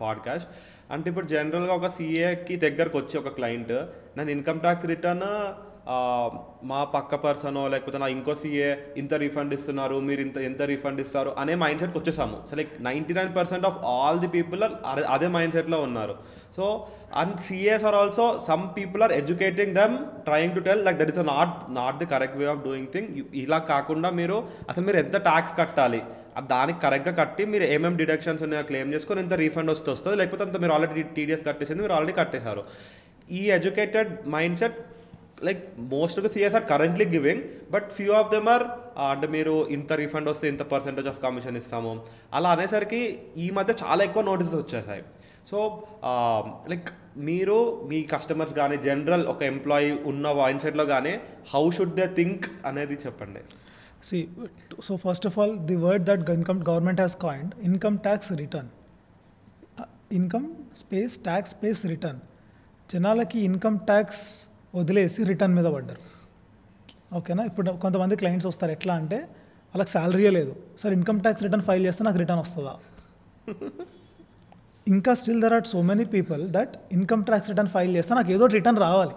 podcast. అంటే ఇప్పుడు జనరల్గా ఒక సీఏకి దగ్గరకు వచ్చి ఒక క్లయింట్ నన్ను ఇన్కమ్ ట్యాక్స్ రిటర్న్ మా పక్క పర్సనో లేకపోతే నా ఇంకో సీఏ ఇంత రీఫండ్ ఇస్తున్నారు, మీరు ఎంత రీఫండ్ ఇస్తారు అనే మైండ్ సెట్కి వచ్చేసాము. So like 99% of all the people అదే మైండ్ సెట్లో ఉన్నారు. So and CAs are also some people are educating them, trying to tell like that is not the correct way of doing thing. ఇలా కాకుండా మీరు ఎంత tax కట్టాలి, దానికి కరెక్ట్గా కట్టి మీరు ఏమేమి డిడక్షన్స్ ఉన్నాయో క్లెయిమ్ చేసుకొని ఎంత రీఫండ్ వస్తుంది, లేకపోతే అంత మీరు ఆల్రెడీ TDS కట్టేసింది, మీరు ఆల్రెడీ కట్టేశారు. ఈ educated mind set like most of the CS are currently giving, but few of them are అంటే మీరు ఇంత రీఫండ్ వస్తే ఇంత పర్సెంటేజ్ ఆఫ్ కమిషన్ ఇస్తాము అలా అనేసరికి ఈ మధ్య చాలా ఎక్కువ నోటీసెస్ వచ్చేసాయి. సో లైక్ మీరు మీ కస్టమర్స్ కానీ జనరల్ ఒక ఎంప్లాయీ ఉన్న మైండ్ సెట్లో కానీ హౌ షుడ్ దే థింక్ అనేది చెప్పండి. See, so first of all, the word that government has coined, income tax return. Income space tax space return. జనాలకి ఇన్కమ్ ట్యాక్స్ వదిలేసి రిటర్న్ మీద పడ్డారు. ఓకేనా? ఇప్పుడు కొంతమంది క్లయింట్స్ వస్తారు, ఎట్లా అంటే వాళ్ళకి శాలరీయే లేదు. Sir income tax return file చేస్తే నాకు రిటర్న్ వస్తుందా? ఇంకా still there are so many people that income tax return file చేస్తే నాకు ఏదో రిటర్న్ రావాలి.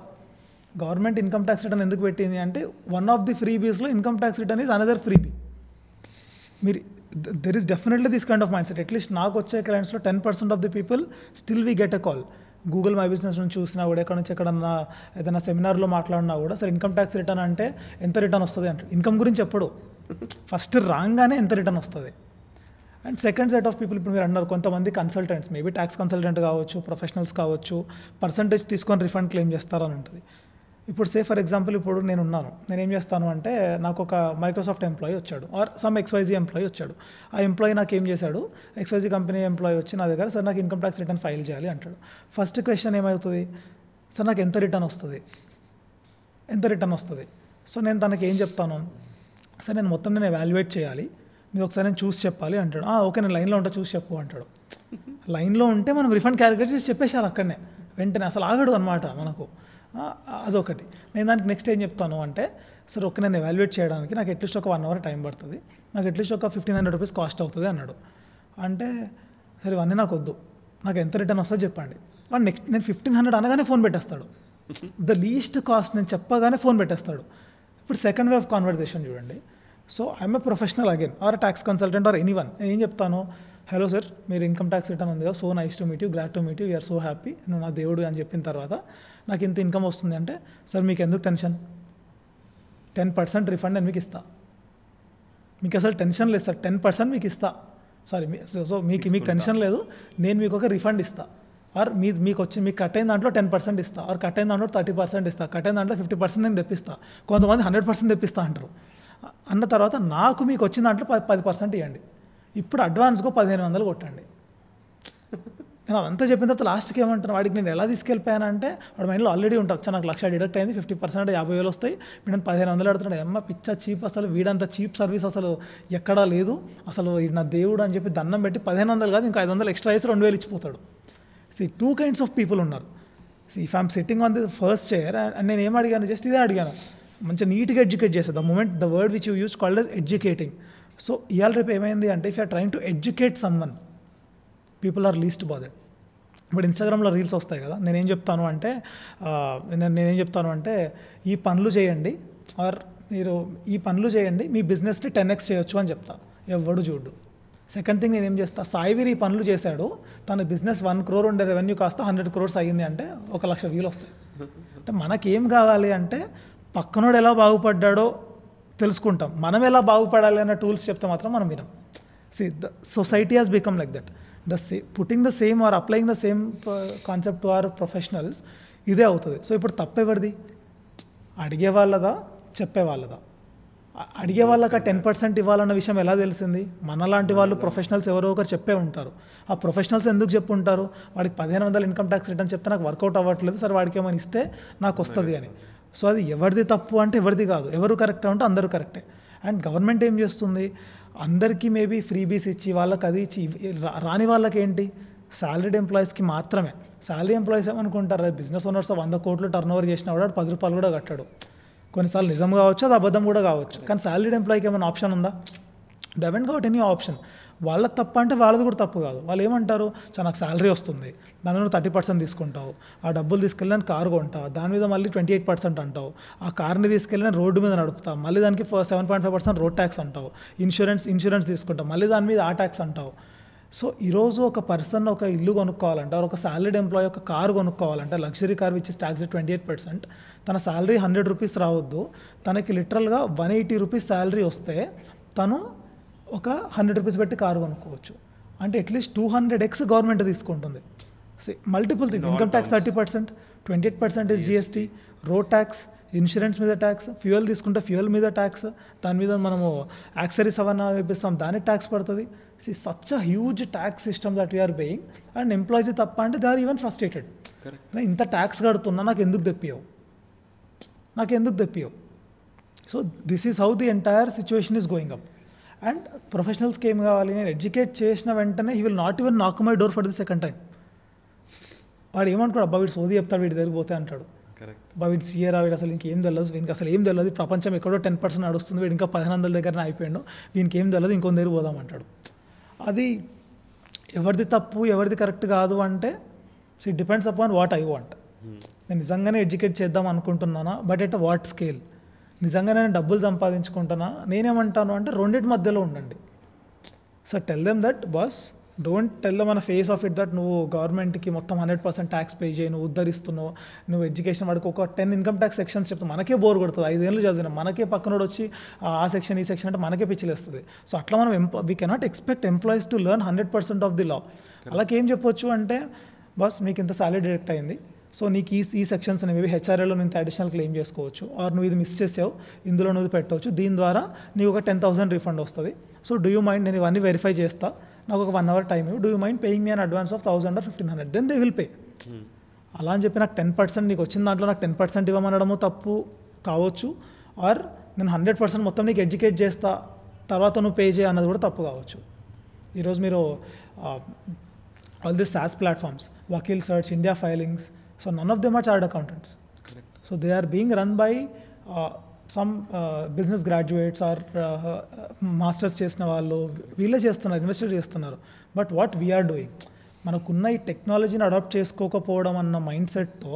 గవర్నమెంట్ ఇన్కమ్ ట్యాక్స్ రిటర్న్ ఎందుకు పెట్టింది అంటే వన్ ఆఫ్ ది ఫ్రీబీస్లో income tax return is another freebie. మీరు there is definitely this kind of mind set. అట్లీస్ట్ నాకు వచ్చే క్లయింట్స్లో 10% of the people still we get a call. Google my business నుంచి చూసినా కూడా, ఎక్కడ నుంచి ఎక్కడన్నా ఏదైనా సెమినార్లో మాట్లాడినా కూడా, సార్ ఇన్కమ్ ట్యాక్స్ రిటర్న్ అంటే ఎంత రిటర్న్ వస్తుంది అంటే ఇన్కమ్ గురించి ఎప్పుడు ఫస్ట్ రాగానే ఎంత రిటర్న్ వస్తుంది. And second set of people, ఇప్పుడు మీరు అన్నారు కొంతమంది కన్సల్టెంట్స్, మేబీ ట్యాక్స్ కన్సల్టెంట్ కావచ్చు, ప్రొఫెషనల్స్ కావచ్చు, పర్సంటేజ్ తీసుకొని రిఫండ్ క్లెయిమ్ చేస్తారని ఉంటుంది. ఇప్పుడు సే ఫర్ ఎగ్జాంపుల్ ఇప్పుడు నేనేం చేస్తాను అంటే నాకు ఒక మైక్రోసాఫ్ట్ ఎంప్లాయీ వచ్చాడు ఆర్ సమ్ XYZ ఎంప్లాయీ వచ్చాడు. ఆ ఎంప్లాయీ నాకు ఏం చేశాడు, XYZ కంపెనీ ఎంప్లాయీ వచ్చి నా దగ్గర సార్ నాకు ఇన్కమ్ ట్యాక్స్ రిటర్న్ ఫైల్ చేయాలి అంటాడు. ఫస్ట్ క్వశ్చన్ ఏమవుతుంది, సార్ నాకు ఎంత రిటర్న్ వస్తుంది. సో నేను తనకి ఏం చెప్తాను, సార్ నేను మొత్తం ఎవాల్యుయేట్ చేయాలి, మీరు ఒకసారి నేను చూసి చెప్పాలి అంటాడు. ఓకే నేను లైన్లో ఉంటా చూసి చెప్పు అంటాడు. లైన్లో ఉంటే మనం రిఫండ్ క్యాలిక్యులేట్ చేసి చెప్పేసారు అక్కడనే వెంటనే, అసలు ఆగడు అనమాట మనకు. అదొకటి. నేను దానికి నెక్స్ట్ ఏం చెప్తాను అంటే, సార్ ఓకే నేను ఎవాల్యుయేట్ చేయడానికి నాకు అట్లీస్ట్ ఒక 1 అవర్ టైం పడుతుంది, నాకు అట్లీస్ట్ ఒక 1500 రూపీస్ కాస్ట్ అవుతుంది అన్నాడు. అంటే సరే ఇవన్నీ నాకు వద్దు, నాకు ఎంత రిటర్న్ వస్తుందో చెప్పండి. వాడు నెక్స్ట్ నేను 1500 అనగానే ఫోన్ పెట్టేస్తాడు. ద లీస్ట్ కాస్ట్ నేను చెప్పగానే ఫోన్ పెట్టేస్తాడు. ఇప్పుడు సెకండ్ వే ఆఫ్ కాన్వర్జేషన్ చూడండి. So I'm a professional again or tax consultant or anyone. నేను ఏం చెప్తాను, హలో సార్ మీరు ఇన్కమ్ ట్యాక్స్ రిటర్న్ ఉంది కదా, so nice to meet you, glad to meet you, we're so happy, నువ్వు నా దేవుడు అని చెప్పిన తర్వాత నాకు ఇంత ఇన్కమ్ వస్తుంది అంటే, సార్ మీకు ఎందుకు టెన్షన్, 10% రిఫండ్ నేను మీకు ఇస్తా, మీకు అసలు టెన్షన్ లేదు సార్, 10% మీకు ఇస్తా, సారీ సో మీకు టెన్షన్ లేదు, నేను మీకు ఒక రిఫండ్ ఇస్తా, ఆర్ మీకు కట్ అయిన దాంట్లో 10% ఇస్తా, ఆర్ కట్ అయిన దాంట్లో 30% ఇస్తా, కట్ అయిన దాంట్లో 50% నేను తెప్పిస్తా, కొంతమంది 100% తెప్పిస్తా అంటారు. అన్న తర్వాత నాకు మీకు వచ్చిన దాంట్లో 10% ఇవ్వండి, ఇప్పుడు అడ్వాన్స్గా 1500 కొట్టండి. నేను అదంతా చెప్పిన తర్వాత లాస్ట్కి ఏమంటాను, వాడికి నేను ఎలా తీసుకెళ్ళిపోయానంటే వాడి మైండ్లో ఆల్రెడీ ఉంటుంది, వచ్చా నాకు 1,00,000 డిడక్ట్ అయింది, 50% 50,000 వస్తాయి, నేను 1500 అడుగుతున్నాడు. అమ్మ పిచ్చా చీప్, అసలు వీడంత చీప్ సర్వీస్ అసలు ఎక్కడా లేదు, అసలు నా దేవుడు అని చెప్పి దండం పెట్టి 1500 కాదు ఇంకా 500 ఎక్స్ట్రా వేసి 2000 ఇచ్చిపోతాడు. టూ కైండ్స్ ఆఫ్ పీపుల్ ఉన్నారు. If I'm sitting on the first chair and నేను ఏం అడిగాను, జస్ట్ ఇదే అడిగాను, మంచిగా నీట్గా ఎడ్యుకేట్ చేసేది. The moment the word which you use called as educating. So ఇవాళ రేపు ఏమైంది అంటే, if you're trying to educate someone, people are least bothered. ఇప్పుడు ఇన్స్టాగ్రామ్లో రీల్స్ వస్తాయి కదా, నేనేం చెప్తాను అంటే ఈ పనులు చేయండి, ఆర్ మీరు ఈ పనులు చేయండి, మీ బిజినెస్ని 10x చేయొచ్చు అని చెప్తా, ఎవడు చూడు. సెకండ్ థింగ్ నేనేం చేస్తా, సాయివీర్ ఈ పనులు చేశాడు, తన బిజినెస్ 1 crore ఉండే రెవెన్యూ కాస్త 100 crores అయ్యింది అంటే 1,00,000 వ్యూలు వస్తాయి. అంటే మనకేం కావాలి అంటే పక్కనోడు ఎలా బాగుపడ్డాడో తెలుసుకుంటాం, మనం ఎలా బాగుపడాలి అన్న టూల్స్ చెప్తే మాత్రం మనం వినం. The society has become like that. Putting the same or applying the same concept to our professionals, ఇదే అవుతుంది. సో ఇప్పుడు తప్పెవరిది, అడిగే వాళ్ళదా చెప్పే వాళ్ళదా? అడిగే వాళ్ళకి 10% ఇవ్వాలన్న విషయం ఎలా తెలిసింది? మనలాంటి వాళ్ళు ప్రొఫెషనల్స్ ఎవరో ఒకరు చెప్పే ఉంటారు. ఆ ప్రొఫెషనల్స్ ఎందుకు చెప్పుంటారు, వాడికి 1500 ఇన్కమ్ ట్యాక్స్ రిటర్న్ చెప్తే నాకు వర్కౌట్ అవ్వట్లేదు, సరే వాడికి ఏమైనా ఇస్తే నాకు వస్తుంది అని. సో అది ఎవరిది తప్పు అంటే ఎవరిది కాదు, ఎవరు కరెక్ట్ అంటే అందరూ కరెక్టే. అండ్ గవర్నమెంట్ ఏం చేస్తుంది, అందరికీ మేబీ ఫ్రీబీస్ ఇచ్చి వాళ్ళకి అది ఇచ్చి, రాని వాళ్ళకి ఏంటి, సాలరీడ్ ఎంప్లాయీస్కి మాత్రమే. సాలరీ ఎంప్లాయీస్ ఏమనుకుంటారు, business owners 100 crores turn over చేసిన వాడు 10 రూపాయలు కూడా కట్టాడు. కొన్నిసార్లు నిజం కావచ్చు, అది అబద్ధం కూడా కావచ్చు. కానీ సాలరీడ్ ఎంప్లాయీకి ఏమైనా ఆప్షన్ ఉందా? They haven't got any option. వాళ్ళకి తప్ప అంటే వాళ్ళది కూడా తప్పు కాదు. వాళ్ళు ఏమంటారు, నాకు శాలరీ వస్తుంది, దాని మీద 30% తీసుకుంటావు, ఆ డబ్బులు తీసుకెళ్ళి నేను కారు కొంటా, దాని మీద మళ్ళీ 28% అంటావు, ఆ కార్ని తీసుకెళ్ళి నేను రోడ్డు మీద నడుపుతా, మళ్ళీ దానికి 7.5% రోడ్ ట్యాక్స్ అంటావు, ఇన్సూరెన్స్ తీసుకుంటావు, మళ్ళీ దాని మీద ఆ ట్యాక్స్ అంటావు. సో ఈరోజు ఒక పర్సన్ ఒక ఇల్లు కొనుక్కోవాలంటే, ఒక సాలరీడ్ ఎంప్లాయీ ఒక కారు కొనుక్కోవాలంటే, luxury car which is tax 28%, తన శాలరీ 100 రూపీస్ రావద్దు, తనకి లిటరల్గా 180 రూపీస్ శాలరీ వస్తే తను ఒక 100 రూపీస్ పెట్టి కారు కొనుక్కోవచ్చు. అంటే అట్లీస్ట్ 200x గవర్నమెంట్ తీసుకుంటుంది. Multiple things, income tax 30%, 28% is GST, road tax, insurance మీద ట్యాక్స్, ఫ్యూయల్ తీసుకుంటే ఫ్యూయల్ మీద ట్యాక్స్, దాని మీద మనము యాక్సరీస్ అవన్నీ వేపిస్తాం, దానికి ట్యాక్స్ పడుతుంది. Such a huge tax system that we are paying. And employees తప్ప అంటే దే ఆర్ ఈవెన్ ఫ్రస్ట్రేటెడ్. ఇంత ట్యాక్స్ కడుతున్నా నాకు ఎందుకు తెప్పియవు. So this is how the entire situation is going up. And ప్రొఫెషనల్స్కి ఏం కావాలి, నేను ఎడ్యుకేట్ చేసిన వెంటనే he will not even knock my door for the second time. వాడు ఏమనుకోడు, అబ్బా వీడు సోది చెప్తాడు, వీడి దగ్గరికి పోతే అంటాడు. వీడు సీఏ రా, వీడు అసలు ఇంకేం తెలియదు, వీనికి అసలు ఏం తెలియదు, ప్రపంచం ఎక్కడో 10% నడుస్తుంది, వీడు ఇంకా 1500 దగ్గరనే అయిపోయాడు, వీనికి ఏం తెలియదు, ఇంకొంత దగ్గర పోదామంటాడు. అది ఎవరిది తప్పు ఎవరిది కరెక్ట్ కాదు అంటే it depends upon what I want. నేను నిజంగానే ఎడ్యుకేట్ చేద్దాం అనుకుంటున్నానా, బట్ ఎట్ వాట్ స్కేల్, నిజంగానే నేను డబ్బులు సంపాదించుకుంటున్నా, నేనేమంటాను అంటే రెండింటి మధ్యలో ఉండండి. So tell them that boss, don't tell them on face of it that నువ్వు గవర్నమెంట్కి మొత్తం 100% ట్యాక్స్ పే చేయి, నువ్వు ఉద్ధరిస్తున్నావు, నువ్వు ఎడ్యుకేషన్ వాడికి ఒక 10 ఇన్కమ్ ట్యాక్స్ సెక్షన్స్ చెప్తావు, మనకే బోర్ కొడుతుంది. 5 ఏళ్ళు చదివినా మనకే పక్కనోడు వచ్చి ఆ సెక్షన్ ఈ సెక్షన్ అంటే మనకే పిచ్చిలేస్తుంది. సో అట్లా మనం we cannot expect employees to learn 100% of the law. అలాగే ఏం చెప్పొచ్చు అంటే బాస్ మీకు ఇంత సాలరీ డిడక్ట్ అయింది, సో నీకు ఈ సెక్షన్స్ అనేవి హెచ్ఆర్ఏలో నేను అడిషనల్ క్లెయిమ్ చేసుకోవచ్చు, ఆర్ నువ్వు ఇది మిస్ చేసావు ఇందులో నువ్వు పెట్టవచ్చు, దీని ద్వారా నీకు ఒక 10,000 రీఫండ్ వస్తుంది. సో డూ యూ మైండ్, నేను ఇవన్నీ వెరిఫై చేస్తా, నాకు ఒక 1 hour టైం ఇవ్వు, do you mind paying me an advance of 1000 or 1500, then they will pay. అలా అని చెప్పి నాకు 10% నీకు వచ్చిన దాంట్లో నాకు 10% ఇవ్వమనడము తప్పు కావచ్చు, ఆర్ నేను 100% మొత్తం నీకు ఎడ్యుకేట్ చేస్తా తర్వాత నువ్వు పే చేయ అన్నది కూడా తప్పు కావచ్చు. ఈరోజు మీరు all this SaaS platforms, Vakeel search, India filings, so none of them are chartered accountants. Correct. So they are being run by some business graduates or masters చేసిన వాళ్ళు, వీళ్ళే చేస్తున్నారు, ఇన్వెస్టర్ చేస్తున్నారు. బట్ వాట్ వీఆర్ డూయింగ్, మనకున్న ఈ టెక్నాలజీని adapt చేసుకోకపోవడం అన్న mind సెట్తో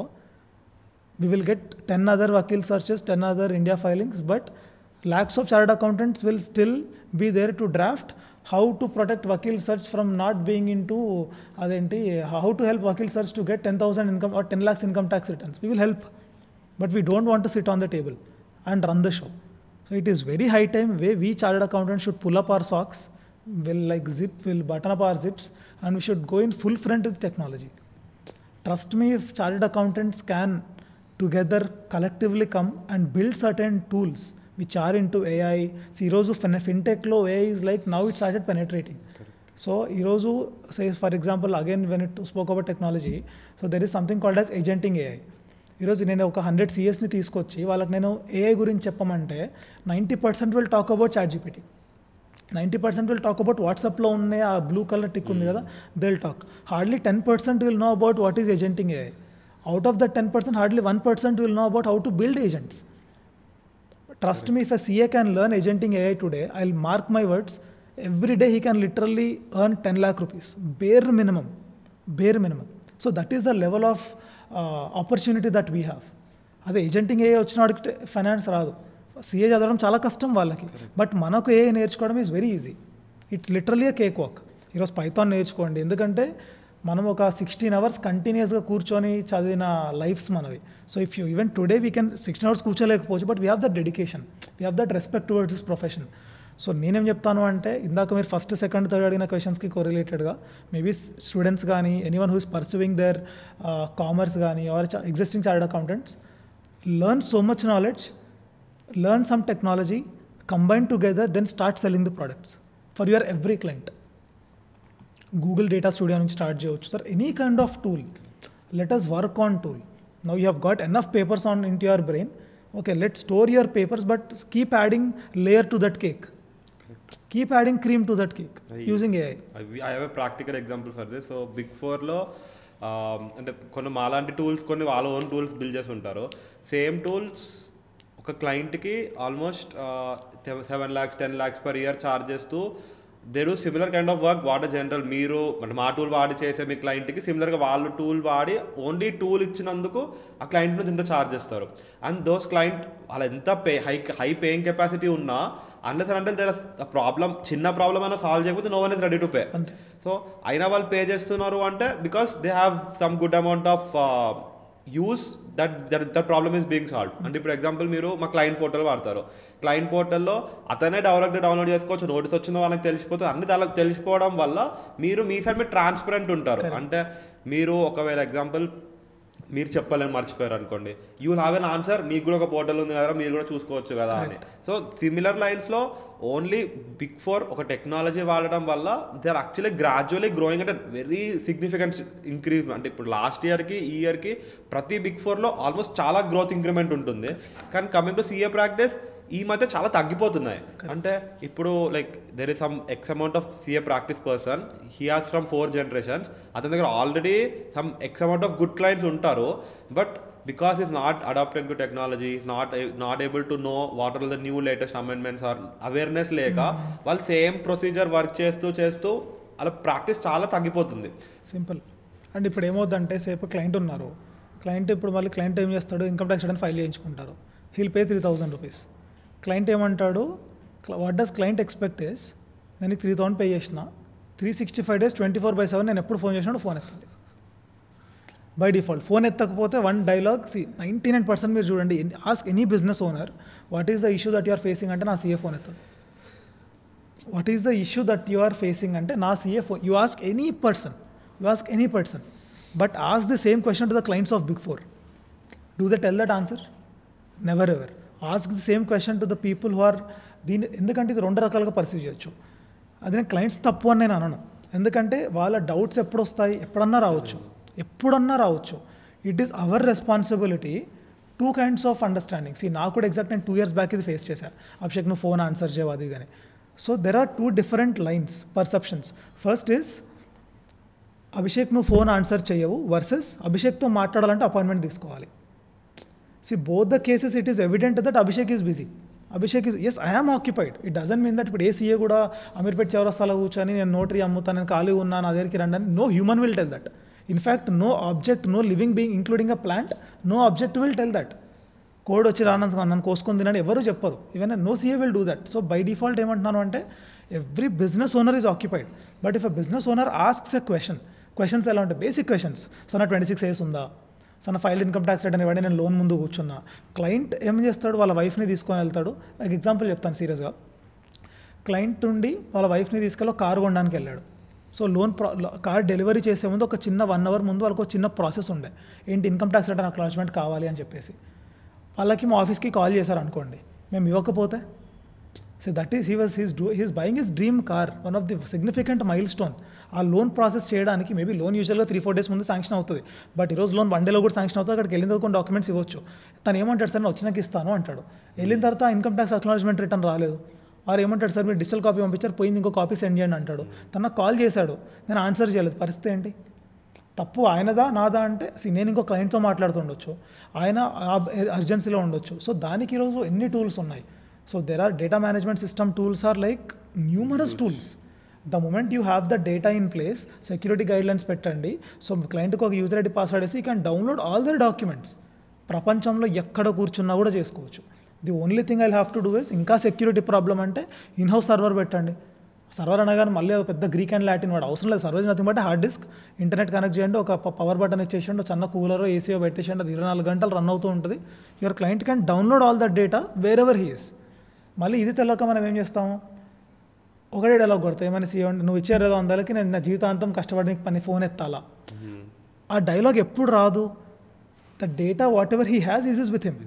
we will get 10 other vakil searches, 10 other India filings, but lakhs of chartered accountants will still be there to draft how to protect vakil search from not being into adenti, how to help vakil search to get 10,000 income or 10 lakhs income tax returns. We will help, but we don't want to sit on the table and run the show. So it is very high time we chartered accountants should pull up our socks, will button up our zips, and we should go in full front with technology. Trust me, if chartered accountants can together collectively come and build certain tools which are into AI. See, ఈరోజు ఫిన్టెక్లో AI is like now it started penetrating. So ఈరోజు say for example again when it spoke about technology, so there is something called as agenting AI. ఈరోజు నేను ఒక 100 CSని తీసుకొచ్చి వాళ్ళకి నేను AI గురించి చెప్పమంటే 90% will talk about ChatGPT, 90% will talk about వాట్సాప్లో ఉన్న ఆ బ్లూ కలర్ టిక్ ఉంది కదా, they will talk. Hardly 10% will know about what is agenting AI. Out of that 10%, hardly 1% will know about how to build agents. Trust me, if a CA can learn agenting AI today, I'll mark my words, every day he can literally earn 10 lakh rupees, bare minimum. So that is the level of opportunity that we have. అదే ఏజెంటింగ్ AI వచ్చిన వాడికి finance రాదు, CA చదవడం చాలా కష్టం వాళ్ళకి, but మనకు AI నేర్చుకోవడం is very easy. It's literally a cake walk. ఈరోజు పైథాన్ నేర్చుకోండి, ఎందుకంటే మనం ఒక 16 hours కంటిన్యూస్గా కూర్చొని చదివిన లైఫ్స్ మనవి. So if you even today we can 16 hours కూర్చోలేకపోవచ్చు, but we have that dedication, we have that respect towards this profession. So నేనేం చెప్తాను అంటే ఇందాక మీరు ఫస్ట్ సెకండ్ థర్డ్ అడిగిన క్వశ్చన్స్కి కోరిలేటెడ్గా మేబీ స్టూడెంట్స్ కానీ anyone who is pursuing their commerce కానీ or existing chartered accountants, learn so much knowledge, learn some technology, combine together, then start selling the products for your every client. Google data studio నుంచి start చేయవచ్చు sir, any kind of tool. Let us work on tool. Now you have got enough papers on in to your brain, okay let store your papers, but keep adding layer to that cake, keep adding cream to that cake using AI. I have a practical example for this. So Big Fourలో అంటే కొన్ని మాలాంటి tools, కొన్ని వాళ్ళ own tools build చేసి ఉంటారు. Same tools ఒక క్లయింట్కి almost 7 lakhs 10 lakhs per year charge చేస్తూ they do similar kind of work. What general మీరు అంటే మా టూల్ వాడి చేసే మీ క్లయింట్కి సిమిలర్గా వాళ్ళు టూల్ వాడి ఓన్లీ టూల్ ఇచ్చినందుకు ఆ క్లయింట్ నుంచి ఇంత ఛార్జ్ చేస్తారు. అండ్ దోస్ క్లయింట్ వాళ్ళ ఎంత హై పేయింగ్ కెపాసిటీ ఉన్నా అన్లెస్ అంటే దేర్ ప్రాబ్లమ్, చిన్న ప్రాబ్లమ్ అయినా సాల్వ్ చేయకపోతే no one is ready to pay. So అయినా వాళ్ళు పే చేస్తున్నారు అంటే because they have some good amount of use that problem is being solve. అంటే ఇప్పుడు ఎగ్జాంపుల్ మీరు మా క్లయింట్ పోర్టల్ వాడతారు, క్లయింట్ పోర్టల్లో అతనే డౌన్లోడ్ చేసుకోవచ్చు, నోటీస్ వచ్చిందో వాళ్ళకి తెలిసిపోతుంది, అన్ని వాళ్ళకి తెలిసిపోవడం వల్ల మీరు మీ సైడ్ మీరు ట్రాన్స్పరెంట్ ఉంటారు. అంటే మీరు ఒకవేళ ఎగ్జాంపుల్ మీరు చెప్పాలని మర్చిపోయారు అనుకోండి, you will have an answer, మీకు కూడా ఒక పోర్టల్ ఉంది కదా మీరు కూడా చూసుకోవచ్చు కదా అని. సో సిమిలర్ లైన్స్లో ఓన్లీ బిగ్ ఫోర్ ఒక టెక్నాలజీ వాడడం వల్ల they are actually gradually growing అంటే వెరీ సిగ్నిఫికెంట్ ఇంక్రీజ్. అంటే ఇప్పుడు లాస్ట్ ఇయర్కి ఈ ఇయర్కి ప్రతి బిగ్ ఫోర్లో ఆల్మోస్ట్ చాలా గ్రోత్ ఇంక్రిమెంట్ ఉంటుంది. కానీ కమింగ్ టు CA ప్రాక్టీస్ ఈ మధ్య చాలా తగ్గిపోతున్నాయి. అంటే ఇప్పుడు like there is some X amount of CA practice person, he has from 4 generations, అతని దగ్గర already some X amount of good clients ఉంటారు, but because he's not adapting to technology, he's not able to know what are the new latest amendments or awareness లేక వాళ్ళు same procedure work చేస్తూ అలా practice చాలా తగ్గిపోతుంది. Simple. And ఇప్పుడు ఏమవుతుందంటే సేపు క్లయింట్ ఉన్నారు, క్లయింట్ ఇప్పుడు మళ్ళీ క్లయింట్ ఏం చేస్తాడు, ఇన్కమ్ ట్యాక్స్ రిటర్న్ ఫైల్ చేయించుకుంటారు, హీల్ పే 3,000 రూపీస్. క్లయింట్ ఏమంటాడు, what does client expect is, నేను 3,000 పే చేసిన 365 days 24/7 నేను ఎప్పుడు ఫోన్ చేసినా ఫోన్ ఎత్తాలి బై డిఫాల్ట్. ఫోన్ ఎత్తకపోతే వన్ డైలాగ్ 99% మీరు చూడండి, ask any business owner what is the issue that you are facing అంటే నా సీఏ ఫోన్ ఎత్తాడు. What is the issue that you are facing అంటే నా CA phone. You ask any person but ask the same question to the clients of big four. Do they tell that answer? Never ever. Ask the same question to the people who are ఎందుకంటే ఇది 2 రకాలుగా perceive చేయొచ్చు. అది నేను clients తప్పు అని నేను అనను, ఎందుకంటే వాళ్ళ డౌట్స్ ఎప్పుడు వస్తాయి, ఎప్పుడన్నా రావచ్చు. It is our responsibility. 2 kinds of understanding. నాకు కూడా ఎగ్జాక్ట్ నేను 2 years బ్యాక్ ఇది ఫేస్ చేశాను, అభిషేక్ నువ్వు ఫోన్ ఆన్సర్ చేయవు అది కానీ. So there are 2 different lines, perceptions. First is Abhishek నువ్వు ఫోన్ ఆన్సర్ చేయవు వర్సెస్ అభిషేక్తో మాట్లాడాలంటే అపాయింట్మెంట్ తీసుకోవాలి. Both the cases it is evident that Abhishek is busy. Abhishek is as I am occupied. It doesn't mean that ఇప్పుడు a CA కూడా అమీర్పేట్ చౌరస్తాలో కూర్చొని నేను నోటరీ అమ్ముతాను, నేను ఖాళీ ఉన్నాను, నా దగ్గరికి రండి అని. No human will tell that. In fact no object, no living being including a plant, no object will tell that. కోడ్ వచ్చి నన్ను కోసుకొని తినని ఎవరు చెప్పరు. Even no CA will do that. So by default ఏమంటున్నాను అంటే every business owner is occupied. But if a business owner asks a questions ఎలా ఉంటాయి, బేసిక్ క్వశ్చన్స్. సో నా 26 years ఉందా, సో నా ఫైల్ ఇన్కమ్ ట్యాక్స్ రిటర్న్ ఇవ్వండి, నేను loan ముందు కూర్చున్నా. క్లయింట్ ఏం చేస్తాడు, వాళ్ళ వైఫ్ని తీసుకొని వెళ్తాడు. ఒక ఎగ్జాంపుల్ చెప్తాను సీరియస్గా. క్లయింట్ ఉండి వాళ్ళ వైఫ్ని తీసుకెళ్ళి ఒక కారు కొనడానికి వెళ్ళాడు. సో కార్ డెలివరీ చేసే ముందు ఒక చిన్న 1 hour ముందు వాళ్ళకి ఒక చిన్న ప్రాసెస్ ఉండే, ఏంటి ఇన్కమ్ ట్యాక్స్ రిటర్న్ అక్నాలెడ్జ్మెంట్ కావాలి అని చెప్పేసి. వాళ్ళకి మా ఆఫీస్కి కాల్ చేశారు అనుకోండి, మేము ఇవ్వకపోతే so that is he's buying his dream car, one of the significant mile stone. ఆ లోన్ ప్రాసెస్ చేయడానికి మేబీ లోన్ యూజువల్గా 3-4 days ముందు శాంక్షన్ అవుతుంది, బట్ ఈరోజు లోన్ 1 dayలో కూడా శాంక్షన్ అవుతుంది. అక్కడికి వెళ్ళిన తర్వాత కొన్ని డాక్యుమెంట్స్ ఇవ్వచ్చు. తను ఏమంటాడు, సార్ నేను వచ్చినాక ఇస్తాను అంటాడు. వెళ్ళిన తర్వాత ఇన్కమ్ ట్యాక్స్ అక్నాలెడ్జ్మెంట్ రిటర్న్ రాలేదు. వారు ఏమంటాడు, సార్ మీరు డిజిటల్ కాపీ పంపించారు, పోయింది, ఇంకో కాపీ సెండ్ చేయండి అంటాడు. తనకు కాల్ చేశాడు, నేను ఆన్సర్ చేయలేదు. పరిస్థితి ఏంటి? తప్పు ఆయనదా నాదా అంటే నేను ఇంకో క్లయింట్తో మాట్లాడుతుండొచ్చు, ఆయన అర్జెన్సీలో ఉండొచ్చు. సో దానికి ఈరోజు ఎన్ని టూల్స్ ఉన్నాయి. So there are data management system tools are like numerous tools. The moment you have the data in place, security guidelines పెట్టండి. సో క్లయింట్కి ఒక యూజర్ ఐడి పాస్వర్డ్ వేసి you can download all their documents. ప్రపంచంలో ఎక్కడ కూర్చున్నా కూడా చేసుకోవచ్చు. The only thing I have to do is, ఇంకా సెక్యూరిటీ ప్రాబ్లం అంటే ఇన్హౌస్ సర్వర్ పెట్టండి. సర్వర్ అనగానే మళ్ళీ అది పెద్ద గ్రీక్ అండ్ లాటిన్ వాడు అవసరం లేదు. Server nothing but hard disk, internet connect చేయండి, ఒక పవర్ బటన్ ఇచ్చేసండి, చిన్న కూలరో ఏసీయో పెట్టేసండి, అది 24 గంటలు రన్ అవుతూ ఉంటుంది. Your client can download all that data wear ever he is. మళ్ళీ ఇది తెలియక మనం ఏం చేస్తాము, ఒకటే డైలాగ్ కొడతాయి మన సీఏ, నువ్వు ఇచ్చారు ఏదో 100,000కి నేను నా జీవితాంతం కష్టపడి పని ఫోన్ ఎత్తాలా. ఆ డైలాగ్ ఎప్పుడు రాదు, the data what ever he has is with him.